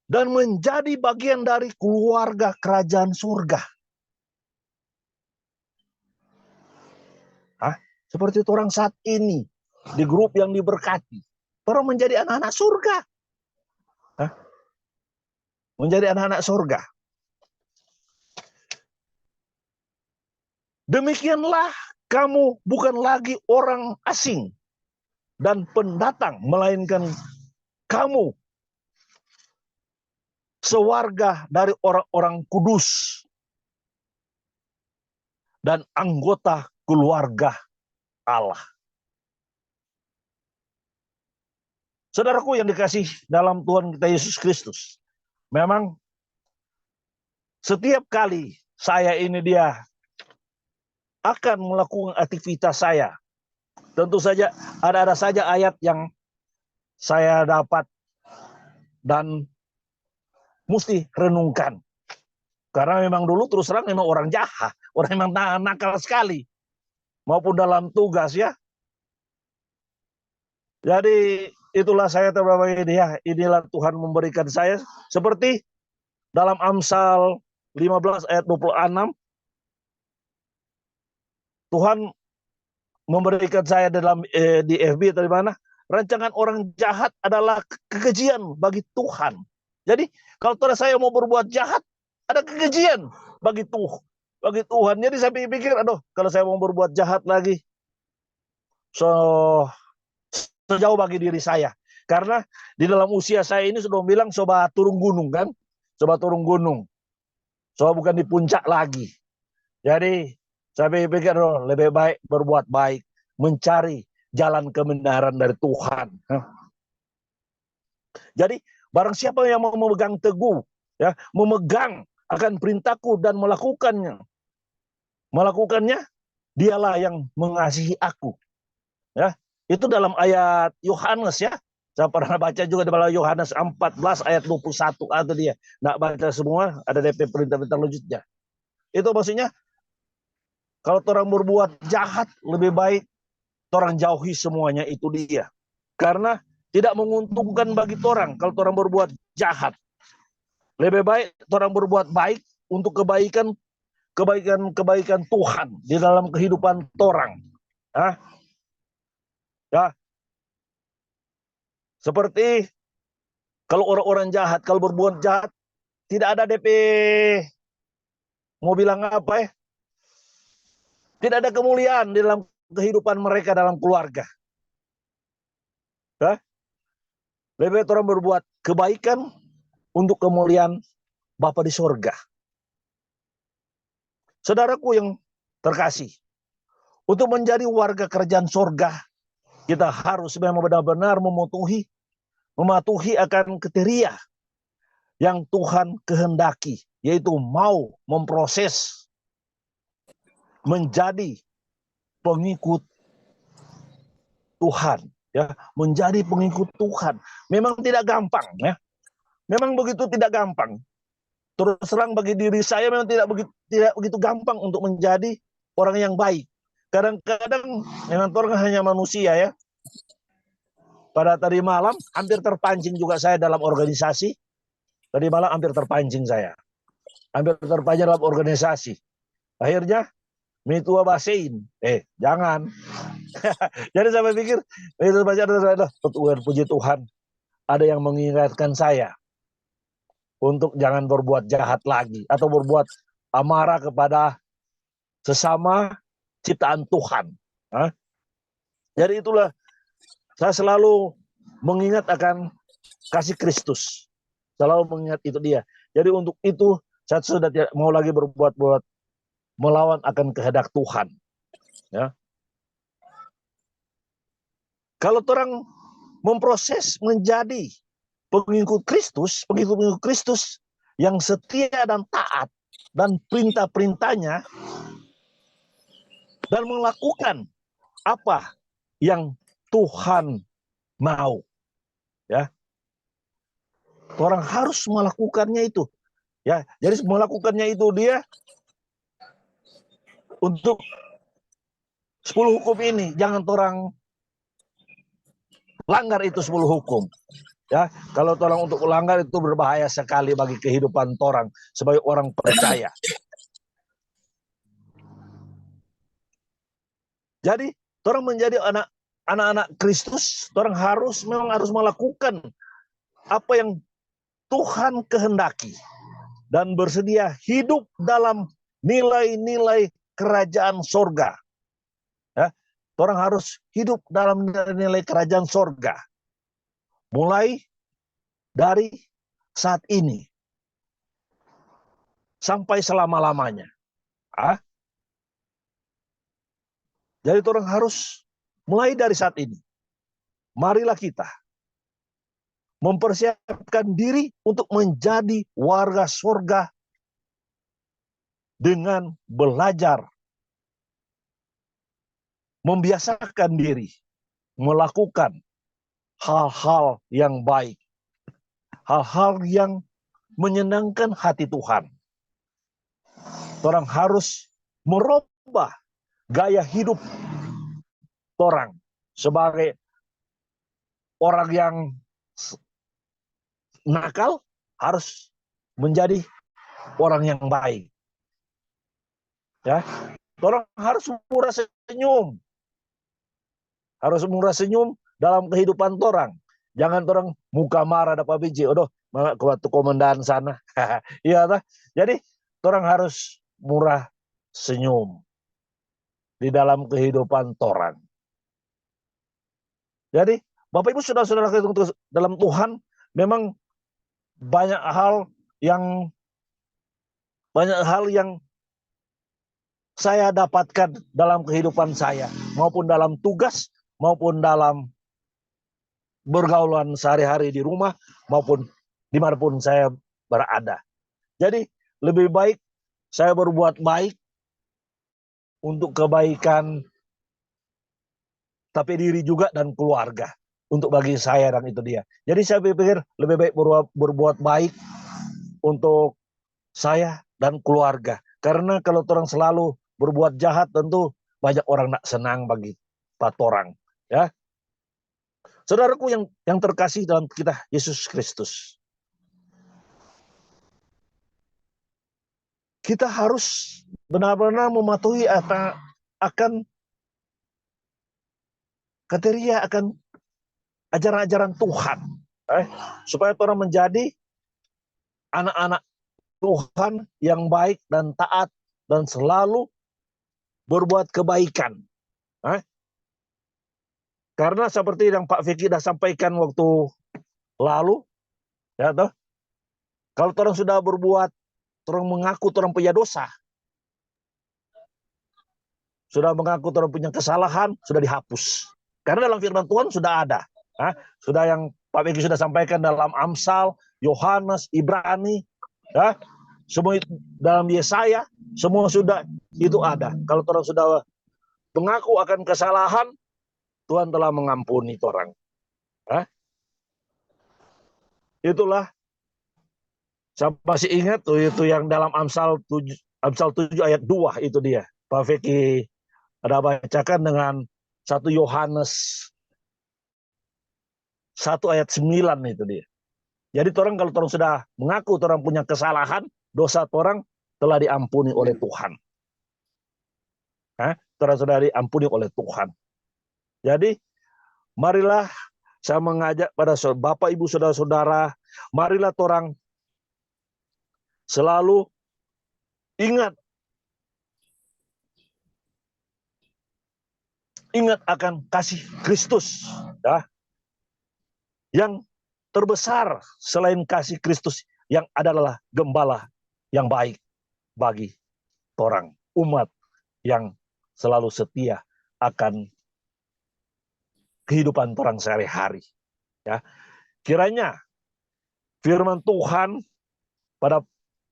Dan menjadi bagian dari keluarga kerajaan surga. Seperti orang saat ini di grup yang diberkati, orang menjadi anak-anak surga. Menjadi anak-anak surga. Demikianlah kamu bukan lagi orang asing dan pendatang, melainkan kamu sewarga dari orang-orang kudus dan anggota keluarga Allah. Saudaraku yang dikasih dalam Tuhan kita Yesus Kristus, memang setiap kali saya ini dia akan melakukan aktivitas saya, tentu saja ada saja ayat yang saya dapat dan mesti renungkan. Karena memang dulu terus terang memang orang jahat, orang memang nakal sekali. Maupun dalam tugas ya. Jadi itulah saya terbaik ini ya. Inilah Tuhan memberikan saya seperti dalam Amsal 15 ayat 26. Tuhan memberikan saya dalam di FB atau di mana, rancangan orang jahat adalah kekejian bagi Tuhan. Jadi kalau saya mau berbuat jahat, ada kekejian bagi Tuhan. Jadi saya pikir, aduh, kalau saya mau berbuat jahat lagi, sejauh bagi diri saya. Karena di dalam usia saya ini sudah bilang, coba turun gunung kan, coba turun gunung, coba bukan di puncak lagi. Jadi saya pikir, aduh, lebih baik berbuat baik, mencari jalan kebenaran dari Tuhan. Jadi barang siapa yang mau memegang teguh, ya, memegang akan perintahku dan melakukannya, dialah yang mengasihi aku. Ya, itu dalam ayat Yohanes ya. Saya pernah baca juga dalam Yohanes 14 ayat 21 atau dia. Nggak baca semua, ada DP perintah-perintah lanjutnya. Itu maksudnya kalau orang berbuat jahat, lebih baik orang jauhi semuanya itu dia. Karena tidak menguntungkan bagi orang kalau orang berbuat jahat. Lebih baik orang berbuat baik untuk kebaikan Tuhan di dalam kehidupan orang. Ya. Seperti kalau orang-orang jahat, kalau berbuat jahat, tidak ada DP, mau bilang apa ya? Tidak ada kemuliaan di dalam kehidupan mereka dalam keluarga. Ya. Lebih baik orang berbuat kebaikan untuk kemuliaan Bapa di sorga. Saudaraku yang terkasih, untuk menjadi warga kerajaan sorga, kita harus memang benar-benar mematuhi akan kriteria yang Tuhan kehendaki, yaitu mau memproses menjadi pengikut Tuhan, ya, menjadi pengikut Tuhan. Memang tidak gampang, ya. Memang begitu tidak gampang. Terus terang bagi diri saya memang tidak begitu gampang untuk menjadi orang yang baik. Kadang-kadang memang orang hanya manusia ya. pada tadi malam hampir terpancing juga saya dalam organisasi. Tadi malam hampir terpancing saya. Hampir terpancing dalam organisasi. Akhirnya mitua basein. Jangan. Jadi saya pikir itu baca puji Tuhan, ada yang mengingatkan saya untuk jangan berbuat jahat lagi atau berbuat amarah kepada sesama ciptaan Tuhan. Jadi itulah saya selalu mengingat akan kasih Kristus. Selalu mengingat itu dia. Jadi untuk itu saya sudah tidak mau lagi berbuat melawan akan kehendak Tuhan. Ya. Kalau orang memproses menjadi pengikut Kristus yang setia dan taat dan perintah-perintahnya dan melakukan apa yang Tuhan mau, ya, orang harus melakukannya itu, ya. Jadi melakukannya itu dia untuk 10 hukum ini, jangan orang langgar itu 10 hukum. Ya, kalau orang untuk melanggar itu berbahaya sekali bagi kehidupan orang sebagai orang percaya. Jadi, orang menjadi anak-anak Kristus, orang memang harus melakukan apa yang Tuhan kehendaki dan bersedia hidup dalam nilai-nilai kerajaan sorga. Ya, orang harus hidup dalam nilai-nilai kerajaan sorga. Mulai dari saat ini sampai selama-lamanya. Jadi orang harus mulai dari saat ini. Marilah kita mempersiapkan diri untuk menjadi warga surga dengan belajar, membiasakan diri, melakukan hal-hal yang baik, hal-hal yang menyenangkan hati Tuhan. Orang harus merubah gaya hidup orang sebagai orang yang nakal harus menjadi orang yang baik. Ya, orang harus murah senyum. Harus murah senyum dalam kehidupan orang. Jangan orang muka marah dapat biji. Waktu komandan sana. Iya, jadi orang harus murah senyum di dalam kehidupan orang. Jadi Bapak Ibu saudara-saudara dalam Tuhan, memang banyak hal yang saya dapatkan dalam kehidupan saya, maupun dalam tugas, maupun dalam bergaulan sehari-hari di rumah, maupun dimanapun saya berada. Jadi lebih baik saya berbuat baik untuk kebaikan tapi diri juga dan keluarga, untuk bagi saya, dan itu dia. Jadi saya pikir lebih baik berbuat baik untuk saya dan keluarga. Karena kalau orang selalu berbuat jahat, tentu banyak orang nak senang bagi orang, ya. Saudaraku yang terkasih dalam kita Yesus Kristus, kita harus benar-benar mematuhi akan kriteria, akan ajaran-ajaran Tuhan, supaya orang menjadi anak-anak Tuhan yang baik dan taat dan selalu berbuat kebaikan. Karena seperti yang Pak Vicky sudah sampaikan waktu lalu, ya toh, kalau orang sudah berbuat, orang mengaku orang punya dosa, sudah mengaku orang punya kesalahan, sudah dihapus. Karena dalam firman Tuhan sudah ada, sudah yang Pak Vicky sudah sampaikan dalam Amsal, Yohanes, Ibrani, ya, semua itu dalam Yesaya, semua sudah itu ada. Kalau orang sudah mengaku akan kesalahan, Tuhan telah mengampuni orang. Itulah, saya masih ingat tuh, itu yang dalam Amsal 7 ayat 2 itu dia. Pak Vicky ada bacakan dengan 1 Yohanes 1 ayat 9 itu dia. Jadi orang kalau orang sudah mengaku orang punya kesalahan, dosa orang telah diampuni oleh Tuhan. Orang sudah diampuni oleh Tuhan. Jadi marilah saya mengajak pada Bapak Ibu saudara-saudara, marilah orang selalu ingat akan kasih Kristus, ya, yang terbesar selain kasih Kristus yang adalah gembala yang baik bagi orang umat yang selalu setia akan kehidupan orang sehari-hari. Ya, kiranya firman Tuhan pada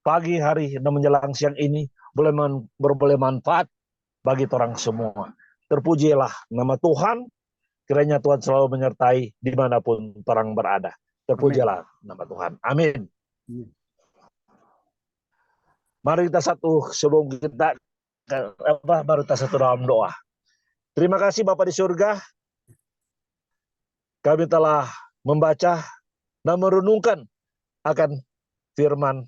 pagi hari dan menjelang siang ini boleh manfaat bagi orang semua. Terpujilah nama Tuhan. Kiranya Tuhan selalu menyertai dimanapun orang berada. Terpujilah nama Tuhan. Amin. Mari kita sebelum kita baru kita satu dalam doa. Terima kasih Bapa di surga. Kami telah membaca dan merenungkan akan firman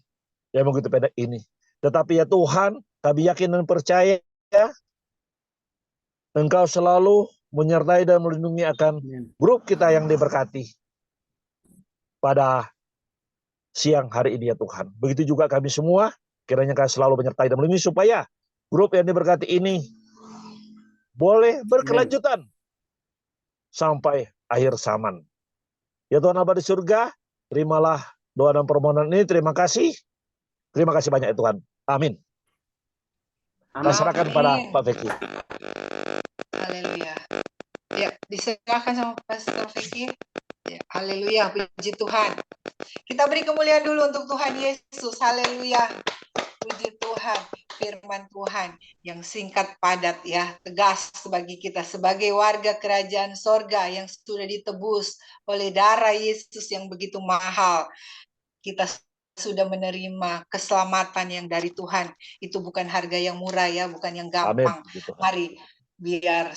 yang begitu pendek ini. Tetapi ya Tuhan, kami yakin dan percaya Engkau selalu menyertai dan melindungi akan grup kita yang diberkati pada siang hari ini ya Tuhan. Begitu juga kami semua, kiranya Kau selalu menyertai dan melindungi supaya grup yang diberkati ini boleh berkelanjutan sampai akhir zaman. Ya Tuhan Bapa di surga, terimalah doa dan permohonan ini. Terima kasih. Terima kasih banyak ya Tuhan. Amin. Saya serahkan pada Pak Feki. Haleluya. Ya, diserahkan sama Pastor Vicky. Ya, haleluya, puji Tuhan. Kita beri kemuliaan dulu untuk Tuhan Yesus. Haleluya. Puji Tuhan, firman Tuhan yang singkat padat ya, tegas bagi kita sebagai warga kerajaan sorga yang sudah ditebus oleh darah Yesus yang begitu mahal. Kita sudah menerima keselamatan yang dari Tuhan. Itu bukan harga yang murah ya, bukan yang gampang. Amin. Mari biar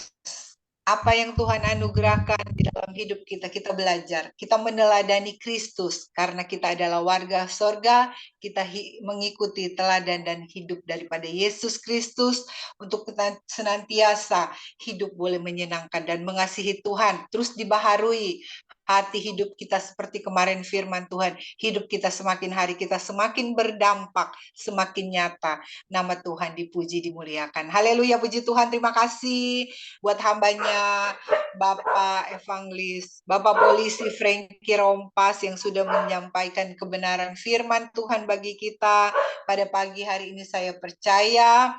apa yang Tuhan anugerahkan di dalam hidup kita, kita belajar. Kita meneladani Kristus karena kita adalah warga sorga. Kita mengikuti teladan dan hidup daripada Yesus Kristus untuk kita senantiasa hidup boleh menyenangkan dan mengasihi Tuhan. Terus dibaharui hati hidup kita seperti kemarin firman Tuhan. Hidup kita semakin hari kita semakin berdampak, semakin nyata. Nama Tuhan dipuji, dimuliakan. Haleluya, puji Tuhan. Terima kasih buat hambanya Bapak Evangelis, Bapak Polisi Frankie Rompas yang sudah menyampaikan kebenaran firman Tuhan bagi kita pada pagi hari ini. Saya percaya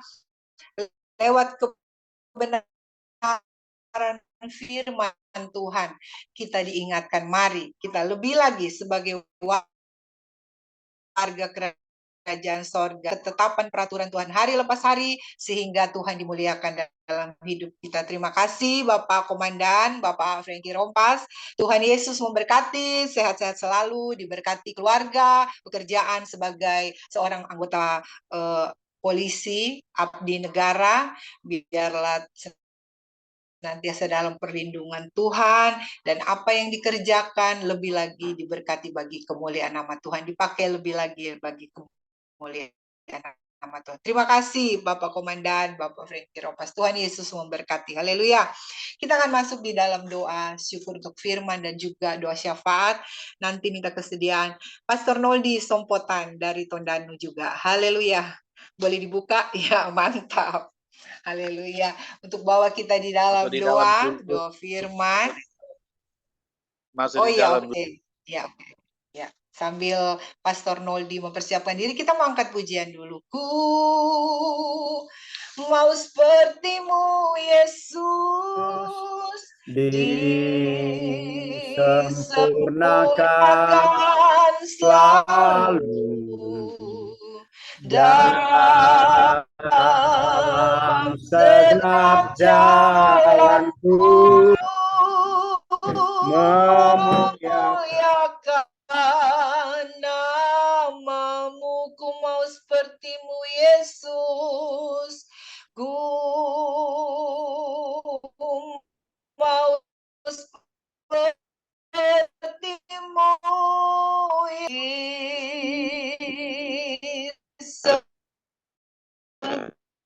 lewat kebenaran firman Tuhan kita diingatkan, mari kita lebih lagi sebagai warga kerajaan sorga, ketetapan peraturan Tuhan hari lepas hari, sehingga Tuhan dimuliakan dalam hidup kita. Terima kasih Bapak Komandan, Bapak Frankie Rompas. Tuhan Yesus memberkati, sehat-sehat selalu, diberkati keluarga, pekerjaan sebagai seorang anggota polisi, abdi negara, biarlah senantiasa dalam perlindungan Tuhan, dan apa yang dikerjakan lebih lagi diberkati bagi kemuliaan nama Tuhan, dipakai lebih lagi bagi kemuliaan nama Tuhan. Terima kasih Bapak Komandan, Bapak Frankie Rompas. Tuhan Yesus memberkati. Haleluya. Kita akan masuk di dalam doa syukur untuk firman dan juga doa syafaat. Nanti minta kesediaan Pastor Noldi Sompotan dari Tondanu juga. Haleluya. Boleh dibuka? Ya, mantap. Haleluya. Untuk bawa kita di dalam doa firman. Masuk di dalam. Ya, oke. Ya, sambil Pastor Noldi mempersiapkan diri, kita mau angkat pujian dulu. Ku mau sepertimu Yesus, disempurnakan selalu dalam segenap jalanku, memuliakan namamu. Ku mau sepertimu Yesus, ku mau sepertimu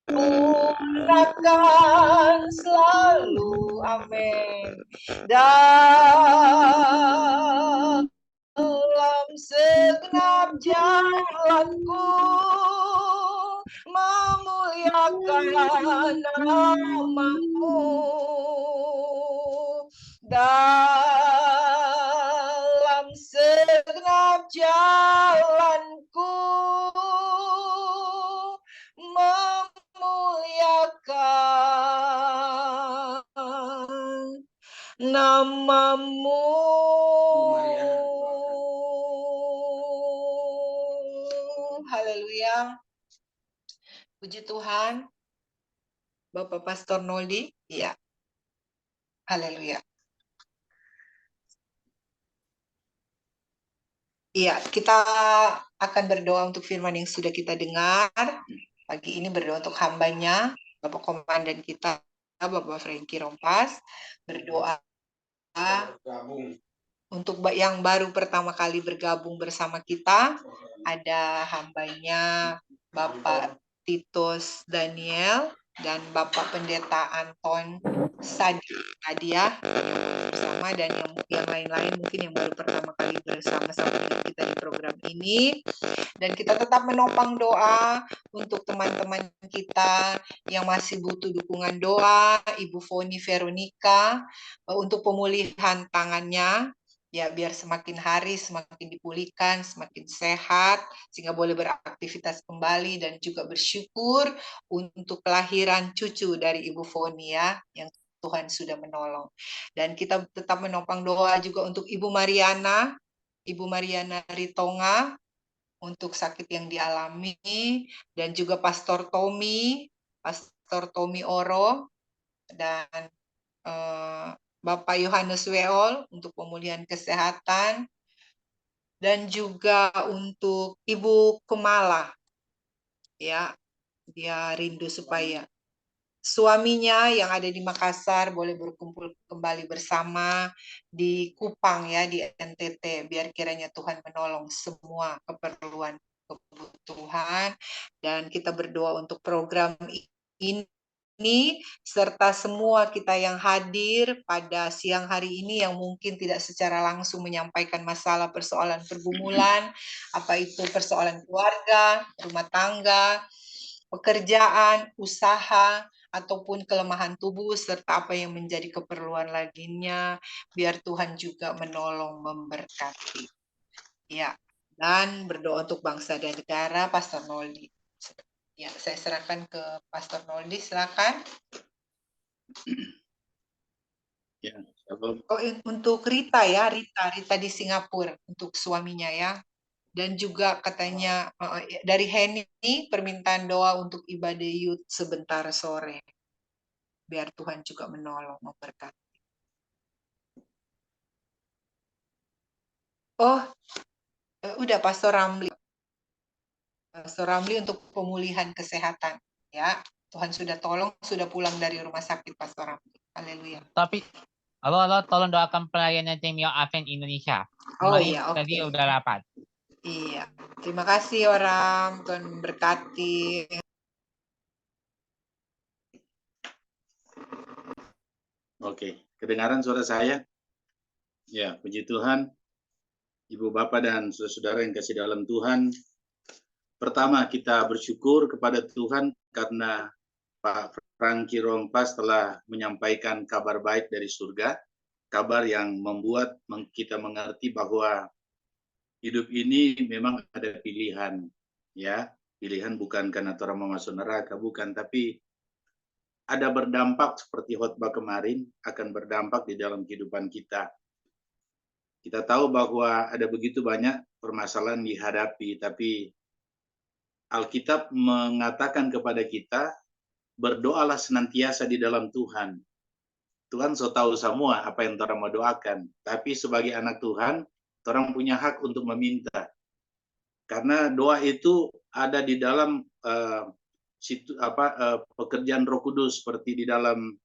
sempurnakan selalu, amin. Dalam segenap jalanku, memuliakan nama-Mu. Dalam segenap jalanku, memuliakan nama-Mu. Haleluya. Puji Tuhan. Bapak Pastor Noldi, iya. Haleluya. Iya, kita akan berdoa untuk firman yang sudah kita dengar. Pagi ini berdoa untuk hambanya, Bapak Komandan kita, Bapak Frankie Rompas. Berdoa untuk yang baru pertama kali bergabung bersama kita. Ada hambanya Bapak Titus Daniel dan Bapak Pendeta Anton Sadia bersama, dan yang lain-lain mungkin yang baru pertama kali bersama-sama dengan kita di program ini. Dan kita tetap menopang doa untuk teman-teman kita yang masih butuh dukungan doa, Ibu Foni Veronica, untuk pemulihan tangannya, ya biar semakin hari semakin dipulihkan, semakin sehat, sehingga boleh beraktivitas kembali, dan juga bersyukur untuk kelahiran cucu dari Ibu Foni ya, yang Tuhan sudah menolong. Dan kita tetap menopang doa juga untuk Ibu Mariana Ritonga, untuk sakit yang dialami, dan juga Pastor Tommy Oro, dan Bapak Yohanes Weol untuk pemulihan kesehatan, dan juga untuk Ibu Kemala, ya, dia rindu supaya suaminya yang ada di Makassar boleh berkumpul kembali bersama di Kupang ya, di NTT, biar kiranya Tuhan menolong semua kebutuhan. Dan kita berdoa untuk program ini serta semua kita yang hadir pada siang hari ini yang mungkin tidak secara langsung menyampaikan masalah, persoalan, pergumulan, apa itu persoalan keluarga, rumah tangga, pekerjaan, usaha, ataupun kelemahan tubuh, serta apa yang menjadi keperluan lainnya, biar Tuhan juga menolong, memberkati. Ya, dan berdoa untuk bangsa dan negara, Pastor Noldi. Ya, saya serahkan ke Pastor Noldi, silakan. Ya, shalom. Oh, untuk Rita ya, Rita di Singapura, untuk suaminya ya. Dan juga katanya dari Henny, permintaan doa untuk ibadah youth sebentar sore. Biar Tuhan juga menolong, memberkati. Oh, udah Pastor Ramli. Pastor Ramli untuk pemulihan kesehatan. Ya, Tuhan sudah tolong, sudah pulang dari rumah sakit Pastor Ramli. Haleluya. Tapi, halo, tolong doakan pelayanan tim Yo Advent Indonesia. Kemarin ya, oke. tadi udah rapat. Iya, terima kasih orang, Tuhan berkati. Oke, kedengaran suara saya? Ya, puji Tuhan. Ibu, Bapak, dan saudara-saudara yang kasih dalam Tuhan. Pertama, kita bersyukur kepada Tuhan karena Pak Frankie Rompas telah menyampaikan kabar baik dari surga. Kabar yang membuat kita mengerti bahwa hidup ini memang ada pilihan. Ya, pilihan bukan karena orang mau masuk neraka, bukan, tapi ada berdampak seperti khotbah kemarin, akan berdampak di dalam kehidupan kita. Kita tahu bahwa ada begitu banyak permasalahan dihadapi, tapi Alkitab mengatakan kepada kita, berdoalah senantiasa di dalam Tuhan. Tuhan so tahu semua apa yang orang mau doakan, tapi sebagai anak Tuhan, orang punya hak untuk meminta. Karena doa itu ada di dalam pekerjaan Roh Kudus, seperti di dalam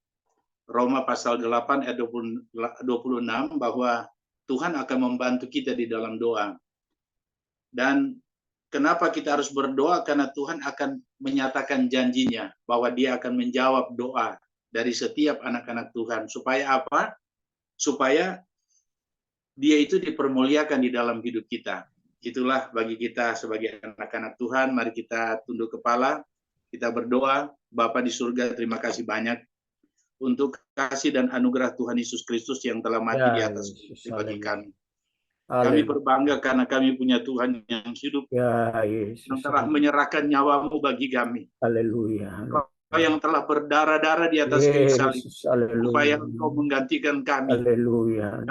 Roma pasal 8 ayat 26, bahwa Tuhan akan membantu kita di dalam doa. Dan kenapa kita harus berdoa? Karena Tuhan akan menyatakan janjinya bahwa Dia akan menjawab doa dari setiap anak-anak Tuhan. Supaya apa? Supaya Dia itu dipermuliakan di dalam hidup kita. Itulah bagi kita sebagai anak-anak Tuhan, mari kita tunduk kepala, kita berdoa. Bapa di surga, terima kasih banyak untuk kasih dan anugerah Tuhan Yesus Kristus yang telah mati di atas bagi kami. Kami berbangga karena kami punya Tuhan yang hidup, yang telah menyerahkan nyawamu bagi kami. Haleluya. Kau yang telah berdarah-darah di atas kayu salib, supaya Engkau menggantikan kami. Haleluya.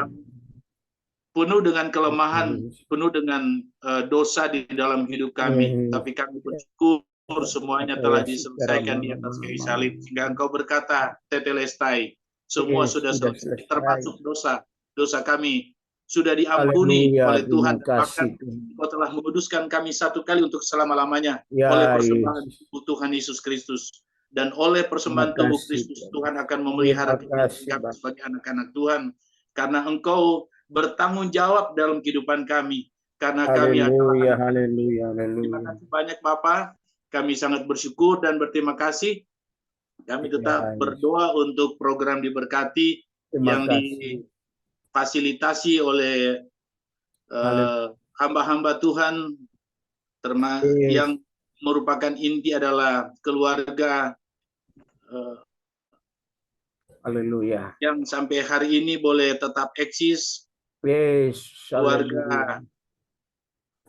Penuh dengan kelemahan, penuh dengan dosa di dalam hidup kami, tapi kami bersyukur semuanya telah diselesaikan di atas kayu salib, sehingga Engkau berkata, tetelestai, semua sudah selesai, termasuk dosa kami sudah diampuni oleh Tuhan. Bahkan Engkau telah menguduskan kami satu kali untuk selama-lamanya oleh persembahan Tuhan Yesus Kristus. Dan oleh persembahan tubuh Kristus, Tuhan akan memelihara kami sebagai anak-anak Tuhan, karena Engkau bertanggung jawab dalam kehidupan kami, karena kami adalah Terima kasih banyak Bapak, kami sangat bersyukur dan berterima kasih. Kami tetap berdoa untuk program diberkati yang difasilitasi oleh hamba-hamba Tuhan, yang merupakan inti adalah keluarga Haleluya. yang sampai hari ini boleh tetap eksis. Keluarga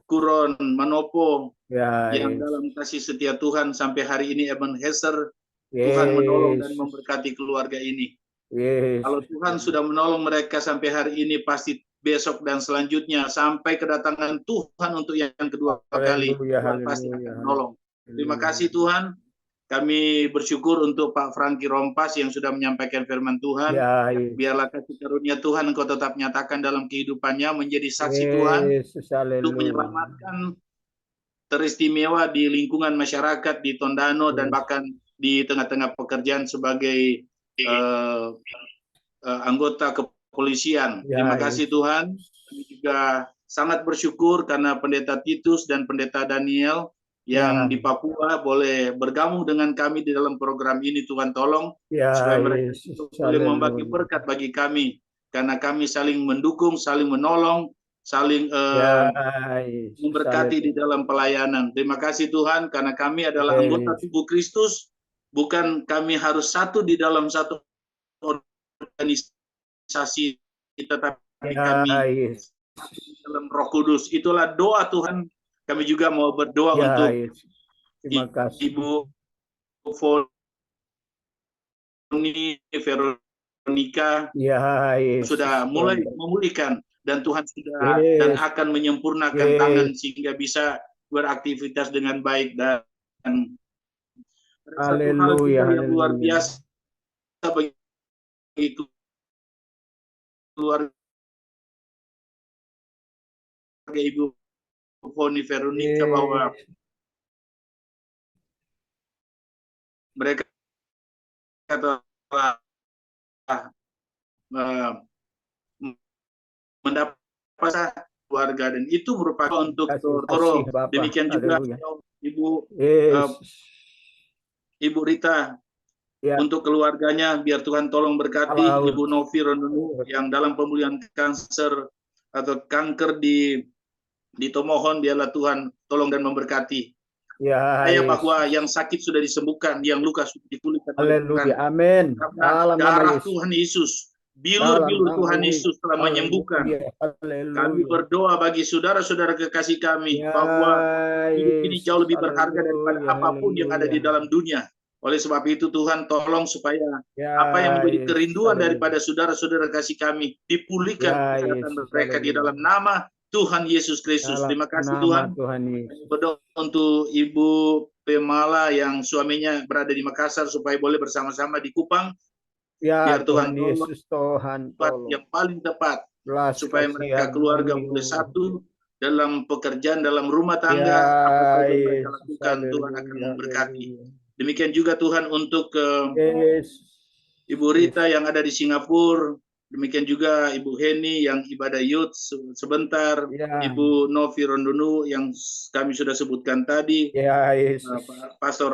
Kuron Manopo yang dalam kasih setia Tuhan sampai hari ini Ebenezer, Tuhan menolong dan memberkati keluarga ini. Kalau Tuhan sudah menolong mereka sampai hari ini, pasti besok dan selanjutnya sampai kedatangan Tuhan untuk yang kedua kali, Tuhan pasti akan menolong. Terima kasih Tuhan. Kami bersyukur untuk Pak Franky Rompas yang sudah menyampaikan firman Tuhan. Biarlah kasih karunia Tuhan Engkau tetap nyatakan dalam kehidupannya, menjadi saksi Tuhan untuk menyelamatkan teristimewa di lingkungan masyarakat di Tondano dan bahkan di tengah-tengah pekerjaan sebagai anggota kepolisian. Terima kasih Tuhan. Kami juga sangat bersyukur karena Pendeta Titus dan Pendeta Daniel yang di Papua boleh bergabung dengan kami di dalam program ini. Tuhan tolong supaya mereka boleh membagi berkat bagi kami, karena kami saling mendukung, saling menolong, saling memberkati di dalam pelayanan. Terima kasih Tuhan, karena kami adalah anggota tubuh Kristus, bukan kami harus satu di dalam satu organisasi, tetapi kami dalam Roh Kudus. Itulah doa Tuhan. Kami juga mau berdoa untuk Ibu Foni Veronica sudah mulai memulihkan, dan Tuhan sudah dan akan menyempurnakan tangan sehingga bisa beraktivitas dengan baik, dan satu hal yang luar biasa bagi keluarga Ibu Foni Veronica, bahwa mereka telah mendapat keluarga, dan itu merupakan untuk Toro. Demikian juga Ibu Rita untuk keluarganya, biar Tuhan tolong berkati. Ibu Novi Ronunu yang dalam pemulihan kanker atau kanker di Tomohon, biarlah Tuhan tolong dan memberkati. Saya bahwa yang sakit sudah disembuhkan, yang luka sudah dipulihkan. Haleluya, amin. Darah Tuhan Yesus, bilur-bilur Tuhan Yesus telah menyembuhkan. Kami berdoa bagi saudara-saudara kekasih kami, bahwa hidup ini jauh lebih berharga daripada apapun yang ada di dalam dunia. Oleh sebab itu Tuhan tolong supaya apa yang menjadi kerinduan daripada saudara-saudara kasih kami dipulihkan kesehatan mereka di dalam nama Tuhan Yesus Kristus. Terima kasih Tuhan. Berdoa untuk Ibu Pemala yang suaminya berada di Makassar supaya boleh bersama-sama di Kupang. Biar Tuhan Yesus tolong yang paling tepat supaya mereka keluarga boleh satu dalam pekerjaan, dalam rumah tangga. Apa yang mereka lakukan, Tuhan akan memberkati. Demikian juga Tuhan untuk Ibu Rita yang ada di Singapura, Demikian juga Ibu Heni yang ibadah youth sebentar, Ya. Ibu Novi Rondonu yang kami sudah sebutkan tadi, Ya, Yesus. Pastor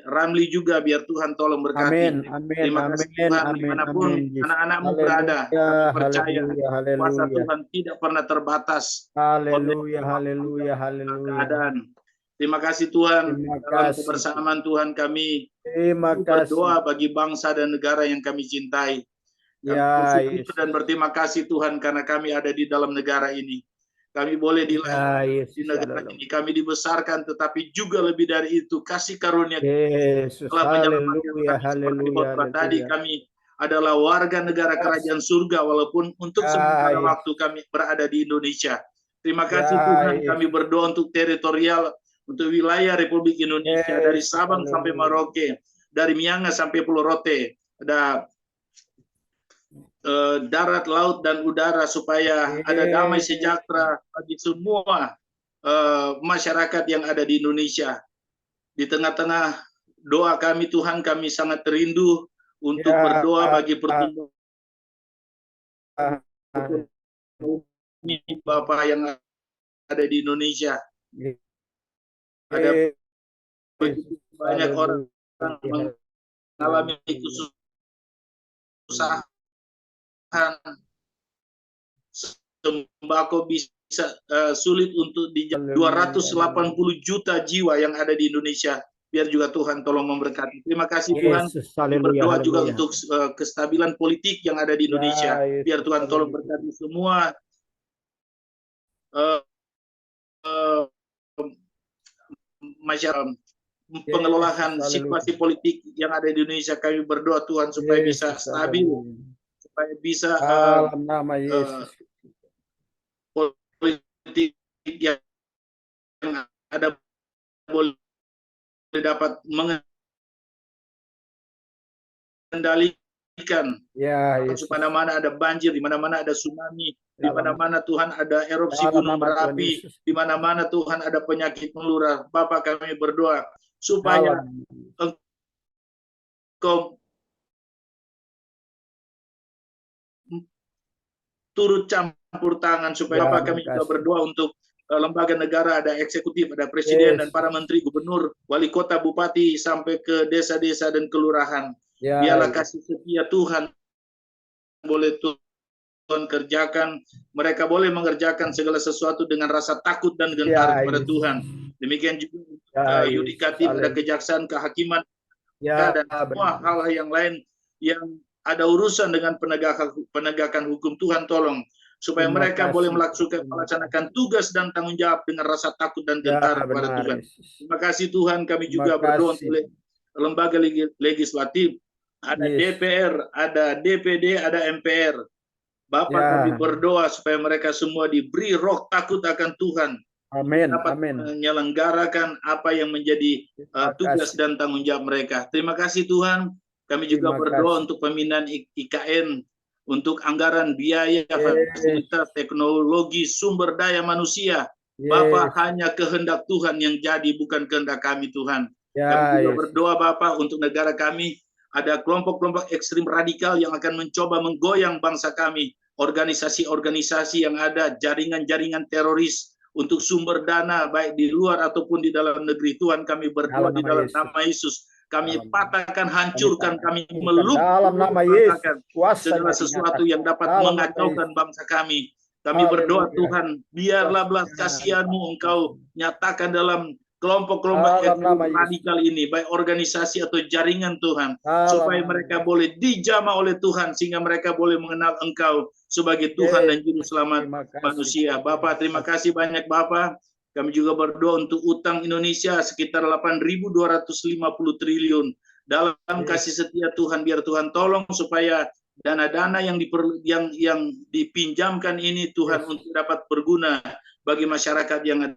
Ramli juga, biar Tuhan tolong berkati. Amin, amin, Terima kasih amin, Tuhan, amin, dimanapun amin, Yesus. anak-anakmu berada, kami percaya haleluya, kuasa haleluya, Tuhan tidak pernah terbatas haleluya, haleluya, oleh haleluya. keadaan. Terima kasih Tuhan, Terima dalam kasih. kebersamaan Tuhan kami Terima berdoa kasih. bagi bangsa dan negara yang kami cintai. Kami Ya, bersyukur Yesus. dan berterima kasih Tuhan karena kami ada di dalam negara ini. Kami boleh Ya, dilahirkan di Yesus. negara ini. Kami dibesarkan, tetapi juga lebih dari itu kasih karunia Yesus, telah menyelamatkan haleluya, kami. Seperti haleluya, khotbah tadi, haleluya. kami adalah warga negara kerajaan surga walaupun untuk Ya, sementara Yesus. waktu kami berada di Indonesia. Terima Ya, kasih Tuhan, kami Yesus. berdoa untuk teritorial, untuk wilayah Republik Indonesia, dari Yesus, Sabang sampai haleluya. Merauke, dari Miangas sampai Pulau Rote, ada darat, laut, dan udara, supaya ada damai sejahtera bagi semua masyarakat yang ada di Indonesia. Di tengah-tengah doa kami, Tuhan, kami sangat rindu untuk Ya, berdoa bagi pertumbuhan Bapak yang ada di Indonesia. Ada begitu banyak orang mengalami kesusahan, sembako bisa sulit untuk 280 juta jiwa yang ada di Indonesia. Biar juga Tuhan tolong memberkati. Terima kasih Tuhan. Yesus, haleluya, Berdoa juga haleluya. untuk kestabilan politik yang ada di Indonesia. Ya, Yesus, Biar Tuhan tolong haleluya. berkati semua masyarakat, pengelolaan Yesus, situasi haleluya. politik yang ada di Indonesia. Kami berdoa Tuhan supaya bisa Yesus, stabil, haleluya. supaya bisa Dalam nama Yesus. politik yang ada boleh dapat mengendalikan. Ya, Yesus. Di mana-mana ada banjir, di mana-mana ada tsunami, di mana-mana Tuhan ada erupsi Dalam gunung nama Tuhan berapi, Yesus. di mana-mana Tuhan ada penyakit menular. Bapak, kami berdoa supaya Dalam Engkau turut campur tangan, supaya Ya, Bapak, kami juga makasih. berdoa untuk lembaga negara, ada eksekutif, ada presiden, dan Yesus. para menteri, gubernur, wali kota, bupati, sampai ke desa-desa dan kelurahan. Ya, Biarlah Yesus. kasih setia Tuhan boleh Tuhan kerjakan, mereka boleh mengerjakan segala sesuatu dengan rasa takut dan gentar Ya, kepada Yesus. Tuhan. Demikian juga Ya, Yesus. yudikatif, ada Haleluya. kejaksaan, kehakiman, Ya, dan semua hal benar. yang lain yang ada urusan dengan penegakan hukum. Tuhan tolong supaya Terima mereka boleh kasih. melaksanakan tugas dan tanggung jawab dengan rasa takut dan Ya, gentar kepada benar, Tuhan. Yesus. Terima kasih Tuhan, kami Terima juga berdoa untuk kasih. lembaga legislatif, ada Yes. DPR, ada DPD, ada MPR. Bapak, Ya. kami berdoa supaya mereka semua diberi roh takut akan Tuhan, Amin, dapat amin. menyelenggarakan apa yang menjadi Terima tugas kasih. dan tanggung jawab mereka. Terima kasih Tuhan. Kami juga Terima berdoa kasih. untuk pemindahan IKN, untuk anggaran biaya, Yes. fasilitas, teknologi, sumber daya manusia. Yes. Bapak, hanya kehendak Tuhan yang jadi, bukan kehendak kami Tuhan. Ya, Kami juga Yesus. berdoa Bapak untuk negara kami. Ada kelompok-kelompok ekstrim radikal yang akan mencoba menggoyang bangsa kami. Organisasi-organisasi yang ada, jaringan-jaringan teroris untuk sumber dana baik di luar ataupun di dalam negeri. Tuhan, kami berdoa Dalam di nama dalam Yesus. nama Yesus. Kami Dalam patahkan, hancurkan, kami dalam nama Yesus. melumpuhkan Kuasa segala sesuatu yang dapat dalam nama mengacaukan Yesus. bangsa kami. Kami berdoa Haleluya. Tuhan, biarlah belas kasihan-Mu Engkau nyatakan dalam kelompok-kelompok Dalam nama Yesus. radikal ini, baik organisasi atau jaringan Tuhan, Dalam supaya nama mereka boleh dijamah oleh Tuhan, sehingga mereka boleh mengenal Engkau sebagai Tuhan dan Juru Selamat Terima kasih. manusia. Bapak, terima kasih banyak Bapak. Kami juga berdoa untuk utang Indonesia sekitar 8.250 triliun. Dalam kasih setia Tuhan, biar Tuhan tolong supaya dana-dana yang dipinjamkan ini Tuhan untuk dapat berguna bagi masyarakat yang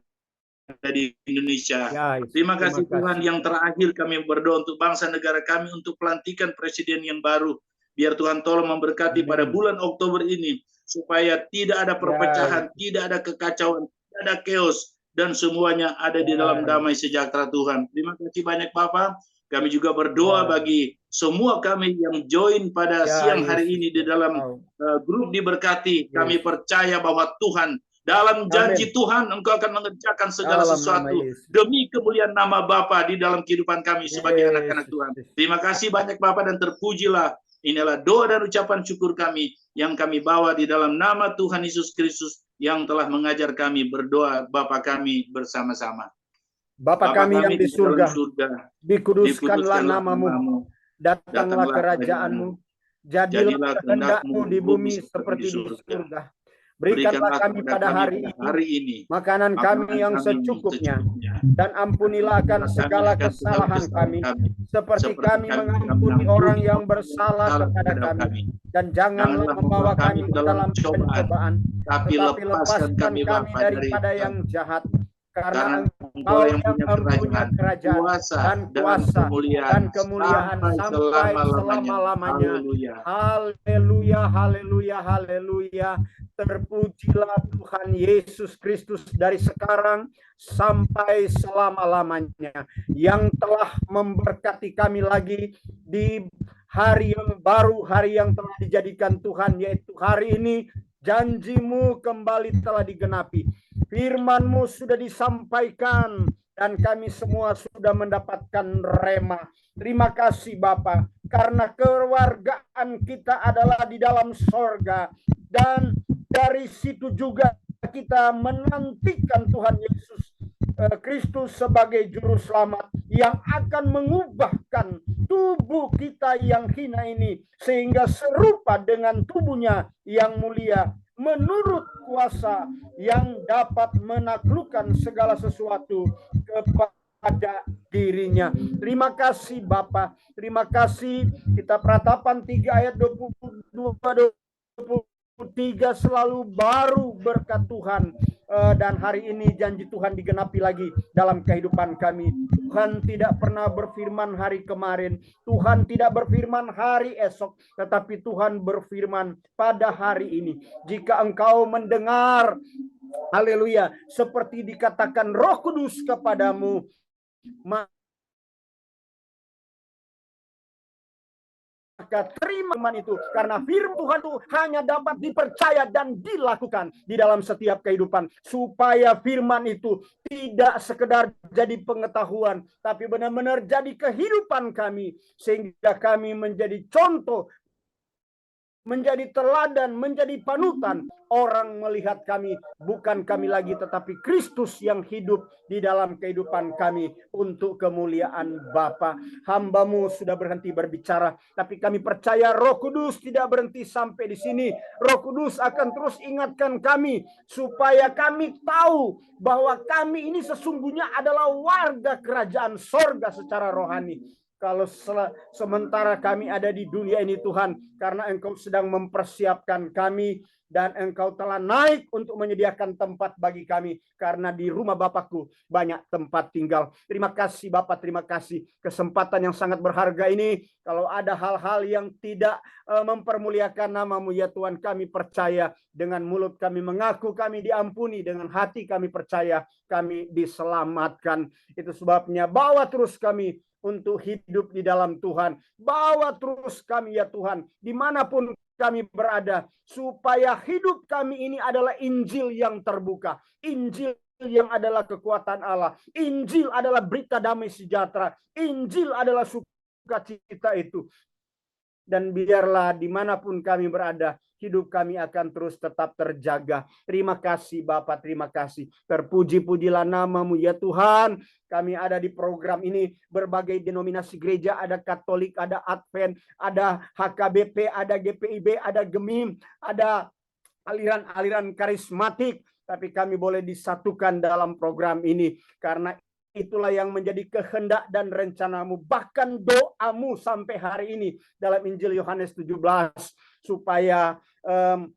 ada di Indonesia. Ya, Terima kasih Tuhan. Yang terakhir kami berdoa untuk bangsa negara kami, untuk pelantikan presiden yang baru. Biar Tuhan tolong memberkati pada bulan Oktober ini, supaya tidak ada perpecahan, tidak ada kekacauan, tidak ada chaos, dan semuanya ada di dalam damai sejahtera Tuhan. Terima kasih banyak Bapak. Kami juga berdoa bagi semua kami yang join pada siang hari ini di dalam grup diberkati. Kami percaya bahwa Tuhan, dalam janji Tuhan, Engkau akan mengerjakan segala sesuatu demi kemuliaan nama Bapa di dalam kehidupan kami sebagai anak-anak Tuhan. Terima kasih banyak Bapa, dan terpujilah. Inilah doa dan ucapan syukur kami yang kami bawa di dalam nama Tuhan Yesus Kristus yang telah mengajar kami berdoa Bapa kami bersama-sama. Bapa kami yang di surga, dikuduskanlah namamu, datanglah kerajaanmu, jadilah kehendak-Mu di bumi seperti di surga. Berikanlah kami pada hari ini makanan kami yang secukupnya, dan ampunilah akan segala kesalahan kami, seperti kami mengampuni orang yang bersalah kepada kami. Dan janganlah membawa kami ke dalam pencobaan, tetapi lepaskan kami daripada yang jahat. Karena Engkau yang mempunyai kerajaan dan kuasa dan kemuliaan sampai selama-lamanya. Haleluya, haleluya, haleluya. Terpujilah Tuhan Yesus Kristus dari sekarang sampai selama-lamanya, yang telah memberkati kami lagi di hari yang baru, hari yang telah dijadikan Tuhan, yaitu hari ini. Janji-Mu kembali telah digenapi, firman-Mu sudah disampaikan, dan kami semua sudah mendapatkan rema. Terima kasih Bapa, karena kewargaan kita adalah di dalam sorga, dan dari situ juga kita menantikan Tuhan Yesus Kristus sebagai juru selamat yang akan mengubahkan tubuh kita yang hina ini sehingga serupa dengan tubuhnya yang mulia, menurut kuasa yang dapat menaklukkan segala sesuatu kepada dirinya. Terima kasih Bapa, terima kasih. Kita Pratapan 3 ayat 22-23 selalu baru berkat Tuhan. Dan hari ini janji Tuhan digenapi lagi dalam kehidupan kami. Tuhan tidak pernah berfirman hari kemarin, Tuhan tidak berfirman hari esok, tetapi Tuhan berfirman pada hari ini. Jika engkau mendengar, haleluya, seperti dikatakan Roh Kudus kepadamu, maka terima firman itu, karena firman Tuhan itu hanya dapat dipercaya dan dilakukan di dalam setiap kehidupan, supaya firman itu tidak sekedar jadi pengetahuan, tapi benar-benar jadi kehidupan kami, sehingga kami menjadi contoh, menjadi teladan, menjadi panutan. Orang melihat kami, bukan kami lagi, tetapi Kristus yang hidup di dalam kehidupan kami untuk kemuliaan Bapa. Hamba-Mu sudah berhenti berbicara, tapi kami percaya Roh Kudus tidak berhenti sampai di sini. Roh Kudus akan terus ingatkan kami, supaya kami tahu bahwa kami ini sesungguhnya adalah warga kerajaan sorga secara rohani. Kalau sementara kami ada di dunia ini Tuhan, karena Engkau sedang mempersiapkan kami, dan Engkau telah naik untuk menyediakan tempat bagi kami, karena di rumah Bapakku banyak tempat tinggal. Terima kasih Bapak, terima kasih kesempatan yang sangat berharga ini. Kalau ada hal-hal yang tidak mempermuliakan nama-Mu ya Tuhan, kami percaya dengan mulut kami mengaku kami diampuni, dengan hati kami percaya kami diselamatkan. Itu sebabnya bawa terus kami untuk hidup di dalam Tuhan. Bawa terus kami ya Tuhan, dimanapun kami berada, supaya hidup kami ini adalah Injil yang terbuka. Injil yang adalah kekuatan Allah. Injil adalah berita damai sejahtera. Injil adalah sukacita itu. Dan biarlah dimanapun kami berada, hidup kami akan terus tetap terjaga. Terima kasih Bapak, terima kasih. Terpuji-pujilah nama-Mu ya Tuhan. Kami ada di program ini, berbagai denominasi gereja, ada Katolik, ada Advent, ada HKBP, ada GPIB, ada Gemim, ada aliran-aliran karismatik. Tapi kami boleh disatukan dalam program ini, karena itulah yang menjadi kehendak dan rencana-Mu, bahkan doa-Mu sampai hari ini dalam Injil Yohanes 17. supaya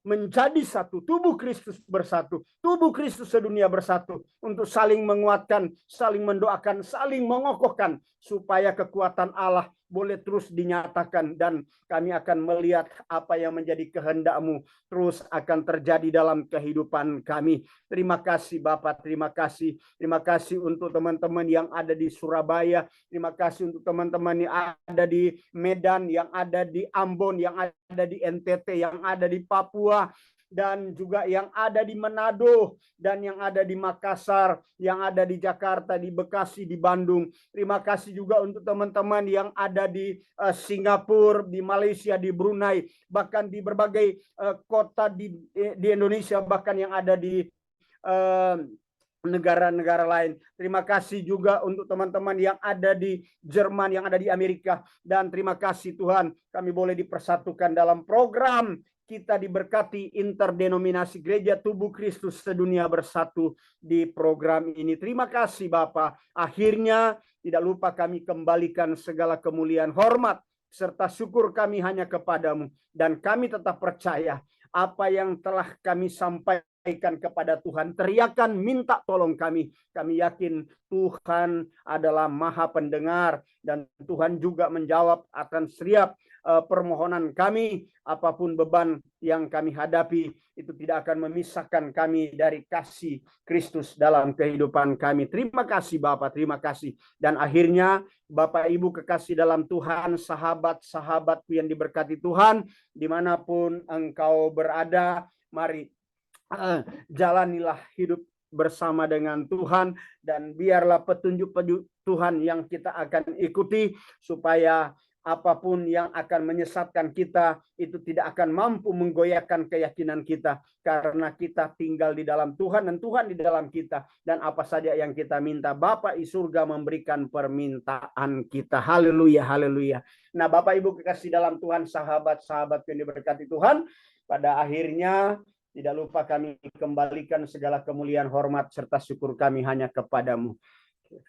menjadi satu, tubuh Kristus bersatu, tubuh Kristus sedunia bersatu, untuk saling menguatkan, saling mendoakan, saling mengokohkan, supaya kekuatan Allah boleh terus dinyatakan, dan kami akan melihat apa yang menjadi kehendak-Mu terus akan terjadi dalam kehidupan kami. Terima kasih Bapak, terima kasih untuk teman-teman yang ada di Surabaya, terima kasih untuk teman-teman yang ada di Medan, yang ada di Ambon, yang ada di NTT, yang ada di Papua, dan juga yang ada di Manado, dan yang ada di Makassar, yang ada di Jakarta, di Bekasi, di Bandung. Terima kasih juga untuk teman-teman yang ada di Singapura, di Malaysia, di Brunei, bahkan di berbagai kota di Indonesia, bahkan yang ada di negara-negara lain. Terima kasih juga untuk teman-teman yang ada di Jerman, yang ada di Amerika, dan terima kasih Tuhan, kami boleh dipersatukan dalam program kita diberkati interdenominasi gereja tubuh Kristus sedunia bersatu di program ini. Terima kasih Bapa. Akhirnya tidak lupa kami kembalikan segala kemuliaan, hormat, serta syukur kami hanya kepadamu. Dan kami tetap percaya apa yang telah kami sampaikan kepada Tuhan, teriakan minta tolong kami. Kami yakin Tuhan adalah Maha Pendengar, dan Tuhan juga menjawab akan setiap permohonan kami. Apapun beban yang kami hadapi, itu tidak akan memisahkan kami dari kasih Kristus dalam kehidupan kami. Terima kasih Bapak, terima kasih. Dan akhirnya Bapak Ibu kekasih dalam Tuhan, sahabat-sahabatku yang diberkati Tuhan, dimanapun engkau berada, mari jalanilah hidup bersama dengan Tuhan, dan biarlah petunjuk-petunjuk Tuhan yang kita akan ikuti, supaya apapun yang akan menyesatkan kita itu tidak akan mampu menggoyahkan keyakinan kita, karena kita tinggal di dalam Tuhan dan Tuhan di dalam kita, dan apa saja yang kita minta Bapa di surga memberikan permintaan kita. Haleluya, haleluya. Nah Bapak Ibu kekasih dalam Tuhan, sahabat-sahabat yang diberkati Tuhan, pada akhirnya tidak lupa kami kembalikan segala kemuliaan, hormat, serta syukur kami hanya kepadamu.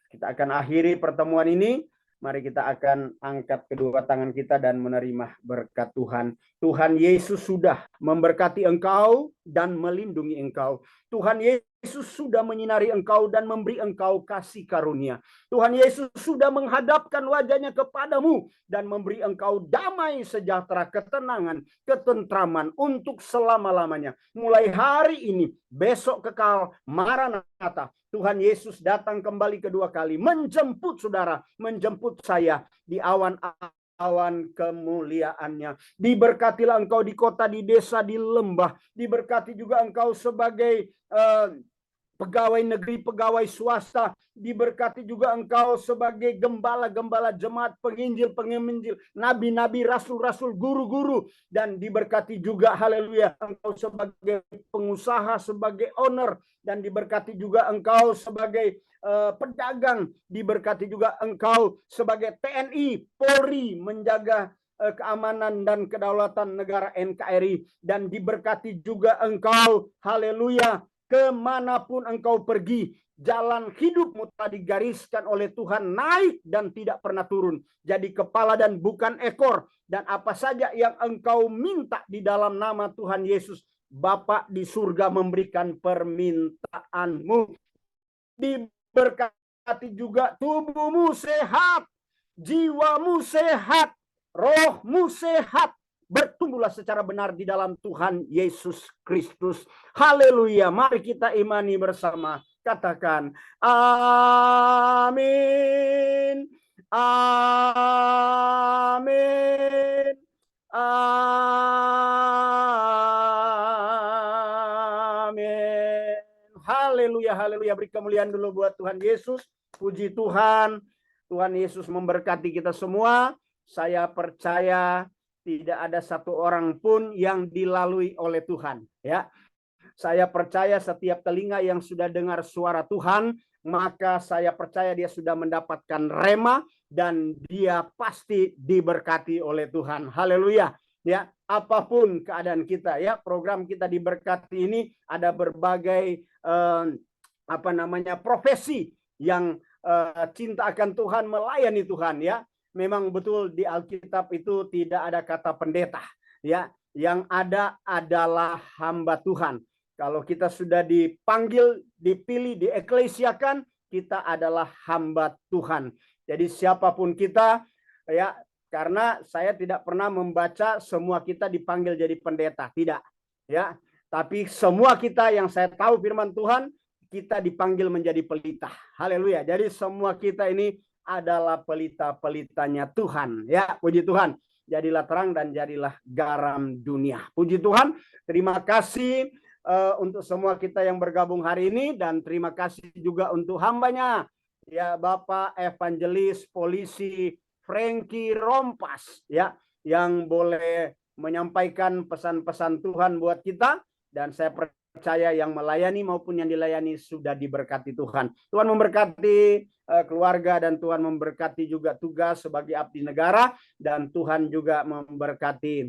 Kita akan akhiri pertemuan ini. Mari kita akan angkat kedua tangan kita dan menerima berkat Tuhan. Tuhan Yesus sudah memberkati engkau dan melindungi engkau. Tuhan Yesus sudah menyinari engkau dan memberi engkau kasih karunia. Tuhan Yesus sudah menghadapkan wajahnya kepadamu dan memberi engkau damai, sejahtera, ketenangan, ketentraman untuk selama-lamanya. Mulai hari ini, besok kekal, Maranatha. Tuhan Yesus datang kembali kedua kali, menjemput saudara, menjemput saya di awan-awan kemuliaannya. Diberkatilah engkau di kota, di desa, di lembah. Diberkati juga engkau sebagai pegawai negeri, pegawai swasta. Diberkati juga engkau sebagai gembala-gembala jemaat, penginjil-penginjil, nabi-nabi, rasul-rasul, guru-guru. Dan diberkati juga, haleluya, engkau sebagai pengusaha, sebagai owner. Dan diberkati juga engkau sebagai pedagang. Diberkati juga engkau sebagai TNI, Polri, menjaga keamanan dan kedaulatan negara NKRI. Dan diberkati juga engkau, haleluya, kemanapun engkau pergi, jalan hidupmu telah digariskan oleh Tuhan, naik dan tidak pernah turun. Jadi kepala dan bukan ekor. Dan apa saja yang engkau minta di dalam nama Tuhan Yesus, Bapa di surga memberikan permintaanmu. Diberkati juga tubuhmu sehat, jiwamu sehat, rohmu sehat. Bertumbuhlah secara benar di dalam Tuhan Yesus Kristus. Haleluya. Mari kita imani bersama. Katakan amin. Amin. Amin. Haleluya, haleluya. Beri kemuliaan dulu buat Tuhan Yesus. Puji Tuhan. Tuhan Yesus memberkati kita semua. Saya percaya tidak ada satu orang pun yang dilalui oleh Tuhan. Ya, saya percaya setiap telinga yang sudah dengar suara Tuhan, maka saya percaya dia sudah mendapatkan rema dan dia pasti diberkati oleh Tuhan. Haleluya. Ya, apapun keadaan kita, ya, program kita diberkati ini ada berbagai profesi yang cinta akan Tuhan, melayani Tuhan, ya. Memang betul di Alkitab itu tidak ada kata pendeta, ya. yang ada adalah hamba Tuhan. Kalau kita sudah dipanggil, dipilih, dieklesiakan, kita adalah hamba Tuhan. Jadi siapapun kita, ya, karena saya tidak pernah membaca semua kita dipanggil jadi pendeta, tidak, ya. Tapi semua kita yang saya tahu firman Tuhan, kita dipanggil menjadi pelita. Haleluya. Jadi semua kita ini adalah pelita-pelitanya Tuhan, ya. Puji Tuhan. Jadilah terang dan jadilah garam dunia. Puji Tuhan. Terima kasih untuk semua kita yang bergabung hari ini, dan terima kasih juga untuk hambanya, ya, Bapak Evangelis Polisi Frankie Rompas, ya, yang boleh menyampaikan pesan-pesan Tuhan buat kita, dan saya percaya yang melayani maupun yang dilayani sudah diberkati Tuhan. Tuhan memberkati keluarga, dan Tuhan memberkati juga tugas sebagai abdi negara, dan Tuhan juga memberkati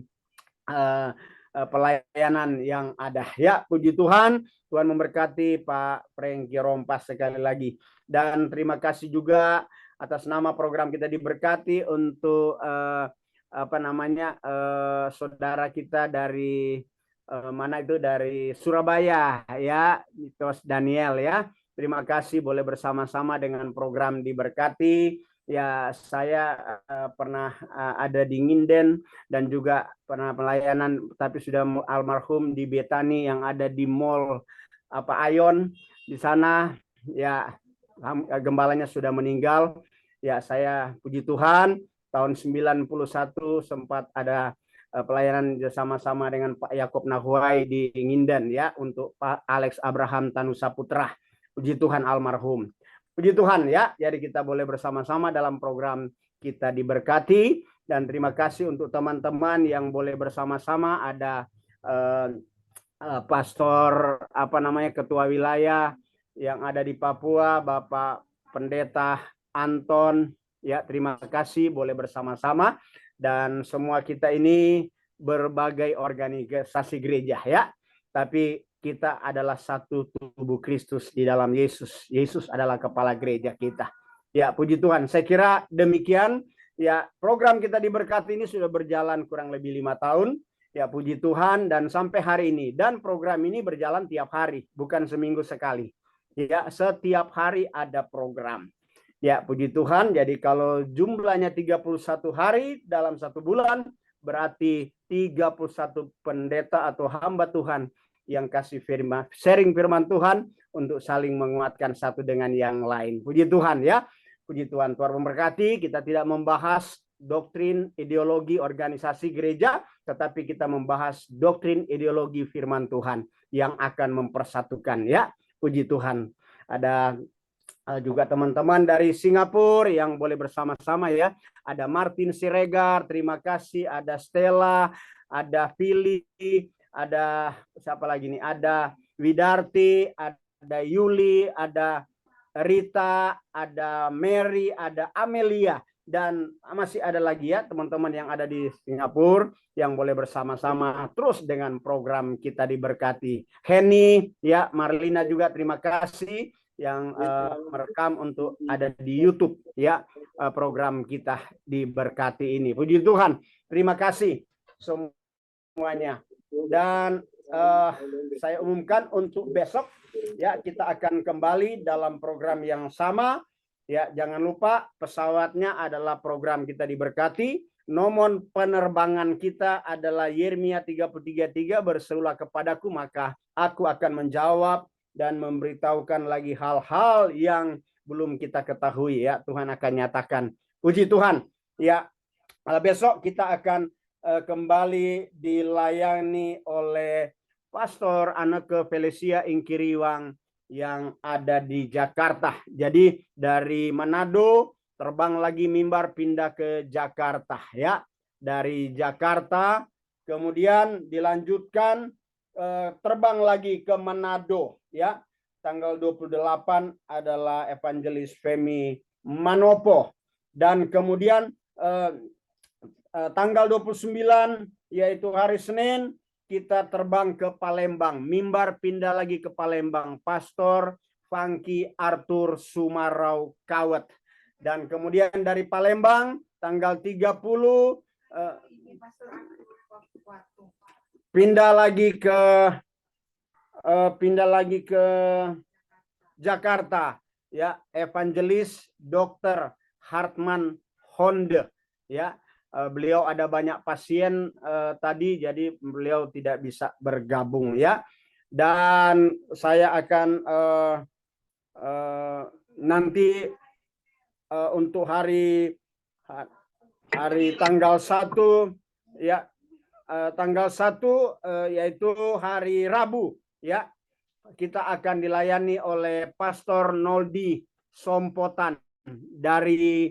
pelayanan yang ada, ya. Puji Tuhan. Tuhan memberkati Pak Frankie Rompas sekali lagi, dan terima kasih juga atas nama program kita diberkati untuk saudara kita dari mana itu, dari Surabaya, ya, Mitos Daniel, ya. Terima kasih boleh bersama-sama dengan program diberkati. Ya, saya pernah ada di Nginden dan juga pernah pelayanan, tapi sudah almarhum di Betani yang ada di Mall Ayon di sana, ya. Gembalanya sudah meninggal. Ya, saya puji Tuhan tahun 91 sempat ada pelayanan bersama-sama dengan Pak Yakob Nahuai di Nginden, ya, untuk Pak Alex Abraham Tanusa Putra. Puji Tuhan almarhum. Puji Tuhan, ya. Jadi kita boleh bersama-sama dalam program kita diberkati, dan terima kasih untuk teman-teman yang boleh bersama-sama. Ada pastor ketua wilayah yang ada di Papua, Bapak Pendeta Anton, ya, terima kasih boleh bersama-sama, dan semua kita ini berbagai organisasi gereja, ya, tapi kita adalah satu tubuh Kristus di dalam Yesus. Yesus adalah kepala gereja kita. Ya, puji Tuhan. Saya kira demikian. Ya, program kita diberkati ini sudah berjalan kurang lebih 5 tahun. Ya, puji Tuhan, dan sampai hari ini. Dan program ini berjalan tiap hari, bukan seminggu sekali. Ya, setiap hari ada program. Ya, puji Tuhan. Jadi kalau jumlahnya 31 hari dalam 1 bulan, berarti 31 pendeta atau hamba Tuhan yang kasih firman, sharing firman Tuhan untuk saling menguatkan satu dengan yang lain. Puji Tuhan, ya. Puji Tuhan. Tuhan memberkati. Kita tidak membahas doktrin, ideologi, organisasi gereja, tetapi kita membahas doktrin, ideologi firman Tuhan yang akan mempersatukan, ya. Puji Tuhan. Ada juga teman-teman dari Singapura yang boleh bersama-sama, ya. Ada Martin Siregar, terima kasih. Ada Stella, ada Philly, ada siapa lagi nih? Ada Widarti, ada Yuli, ada Rita, ada Mary, ada Amelia, dan masih ada lagi, ya, teman-teman yang ada di Singapura yang boleh bersama-sama terus dengan program kita diberkati. Henny, ya, Marlina juga terima kasih yang merekam untuk ada di YouTube, ya, program kita diberkati ini. Puji Tuhan. Terima kasih semuanya. Dan saya umumkan untuk besok, ya, kita akan kembali dalam program yang sama, ya. Jangan lupa pesawatnya adalah program kita diberkati. Nomor penerbangan kita adalah Yeremia 33:3, berserulah kepadaku maka aku akan menjawab dan memberitahukan lagi hal-hal yang belum kita ketahui, ya. Tuhan akan nyatakan. Puji Tuhan, ya. Besok kita akan kembali dilayani oleh Pastor Anneke Felicia Ingkiriwang yang ada di Jakarta. Jadi dari Manado terbang lagi mimbar pindah ke Jakarta, ya. Dari Jakarta kemudian dilanjutkan terbang lagi ke Manado, ya. Tanggal 28 adalah Evangelis Femi Manopo, dan kemudian tanggal 29 yaitu hari Senin kita terbang ke Palembang, mimbar pindah lagi ke Palembang, Pastor Funky Arthur Sumarau Kawet. Dan kemudian dari Palembang tanggal 30 pindah lagi ke Jakarta, ya, Evangelis Dr. Hartman Honde, ya. Beliau ada banyak pasien tadi, jadi beliau tidak bisa bergabung, ya. Dan saya akan nanti untuk hari tanggal 1, ya, tanggal 1 yaitu hari Rabu, ya, kita akan dilayani oleh Pastor Noldi Sompotan dari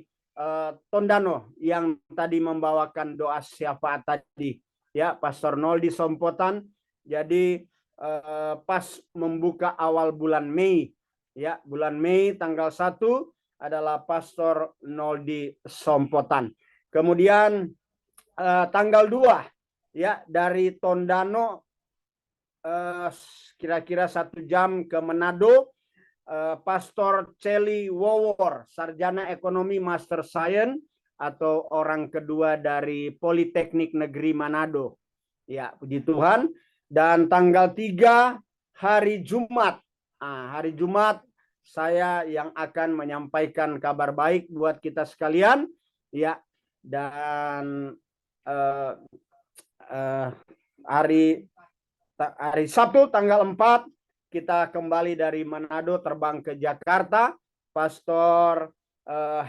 Tondano yang tadi membawakan doa syafaat tadi, ya, Pastor Noldi Sompotan. Jadi pas membuka awal bulan Mei, ya, bulan Mei tanggal 1 adalah Pastor Noldi Sompotan. Kemudian tanggal 2, ya, dari Tondano kira-kira 1 jam ke Manado, Pastor Celi Wowor, sarjana ekonomi Master Science atau orang kedua dari Politeknik Negeri Manado. Ya, puji Tuhan. Dan tanggal 3 hari Jumat. Hari Jumat saya yang akan menyampaikan kabar baik buat kita sekalian, ya. Dan hari Sabtu tanggal 4 kita kembali dari Manado terbang ke Jakarta, Pastor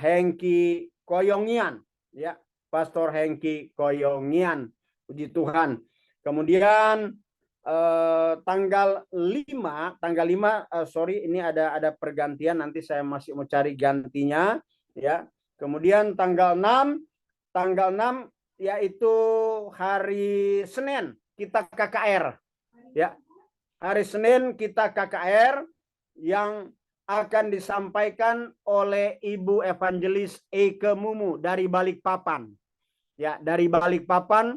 Hengki Koyongian, ya, Pastor Hengki Koyongian, puji Tuhan. Kemudian tanggal 5, sorry, ini ada pergantian, nanti saya masih mau cari gantinya, ya. Kemudian tanggal 6 yaitu hari Senin kita KKR, ya. Hari Senin kita KKR yang akan disampaikan oleh Ibu Evangelis Eike Mumu dari Balikpapan. Ya, dari Balikpapan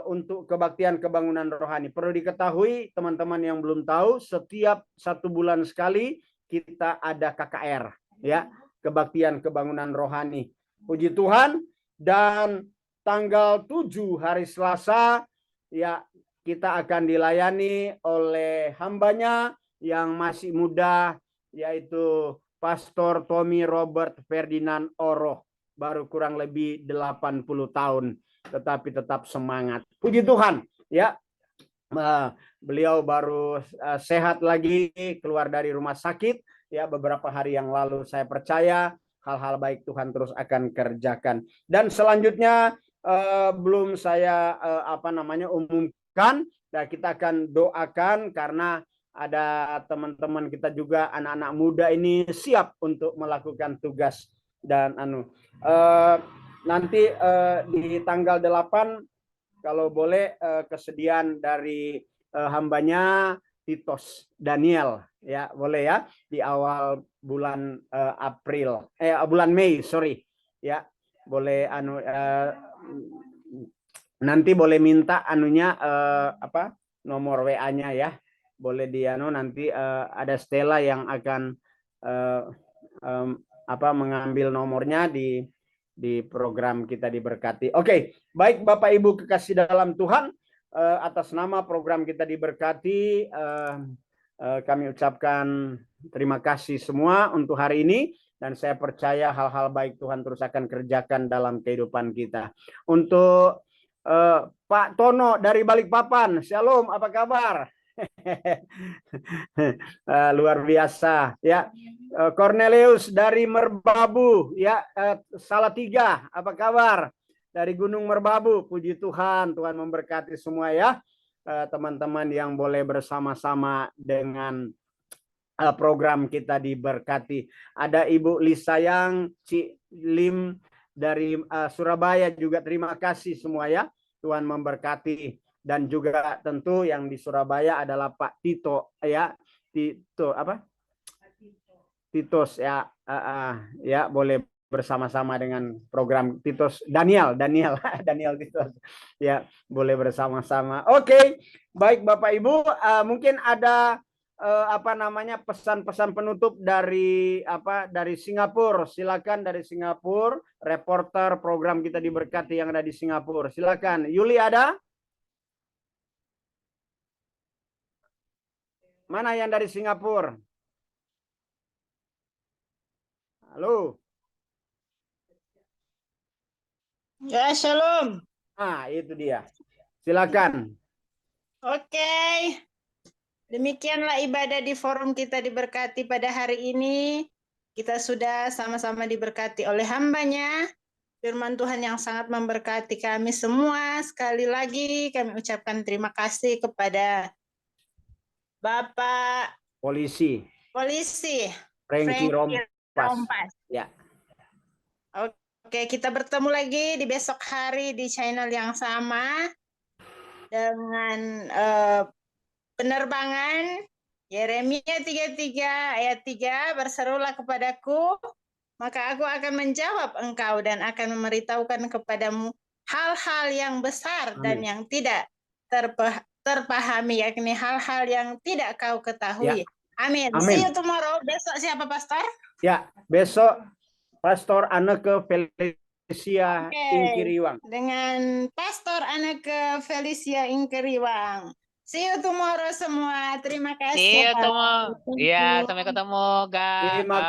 untuk kebaktian kebangunan rohani. Perlu diketahui teman-teman yang belum tahu, setiap 1 bulan sekali kita ada KKR, ya, kebaktian kebangunan rohani. Puji Tuhan. Dan tanggal 7 hari Selasa, ya, kita akan dilayani oleh hambanya yang masih muda, yaitu Pastor Tommy Robert Ferdinand Oroh, baru kurang lebih 80 tahun, tetapi tetap semangat. Puji Tuhan, ya. Beliau baru sehat lagi, keluar dari rumah sakit, ya, beberapa hari yang lalu. Saya percaya hal-hal baik Tuhan terus akan kerjakan. Dan selanjutnya belum saya umumkan, dan kita akan doakan karena ada teman-teman kita juga, anak-anak muda ini siap untuk melakukan tugas. Dan nanti di tanggal 8 kalau boleh kesediaan dari hambanya Titos Daniel, ya, boleh, ya, di awal bulan bulan Mei, sorry, ya, boleh nanti boleh minta nomor WA-nya, ya, boleh nanti ada Stella yang akan mengambil nomornya di program kita diberkati. Oke, baik Bapak Ibu kekasih dalam Tuhan, atas nama program kita diberkati, kami ucapkan terima kasih semua untuk hari ini, dan saya percaya hal-hal baik Tuhan terus akan kerjakan dalam kehidupan kita. Untuk Pak Tono dari Balikpapan, Shalom, apa kabar? Luar biasa, ya. Cornelius dari Merbabu, ya, Salatiga, apa kabar? Dari Gunung Merbabu, puji Tuhan, Tuhan memberkati semua, ya. Teman-teman yang boleh bersama-sama dengan program kita diberkati. Ada Ibu Lisayang Cilim dari Surabaya juga, terima kasih semua, ya. Tuhan memberkati. Dan juga tentu yang di Surabaya adalah Pak Tito, ya, Titos, ya, ya, boleh bersama-sama dengan program Titos Daniel Titos, ya, boleh bersama-sama. Oke, baik Bapak Ibu, mungkin ada pesan-pesan penutup dari Singapura. Silakan dari Singapura, reporter program kita diberkati yang ada di Singapura. Silakan, Yuli ada? Mana yang dari Singapura? Halo. Ya, shalom. Ah, itu dia. Silakan. Oke. Demikianlah ibadah di forum kita diberkati pada hari ini. Kita sudah sama-sama diberkati oleh hambanya. Firman Tuhan yang sangat memberkati kami semua. Sekali lagi kami ucapkan terima kasih kepada Bapak Polisi. Frankie Frankie Rompas. Rompas. Ya. Oke, kita bertemu lagi di besok hari di channel yang sama dengan penerbangan Yeremia 33 ayat 3, berserulah kepadaku, maka aku akan menjawab engkau dan akan memberitahukan kepadamu hal-hal yang besar dan yang tidak terpahami, yakni hal-hal yang tidak kau ketahui. Amin. See you tomorrow. Besok siapa, Pastor? Ya, besok Pastor Anneke Felicia Ingkiriwang. Dengan Pastor Anneke Felicia Ingkiriwang. See you tomorrow semua. Terima kasih. See you tomorrow. Iya, sampai ketemu, guys.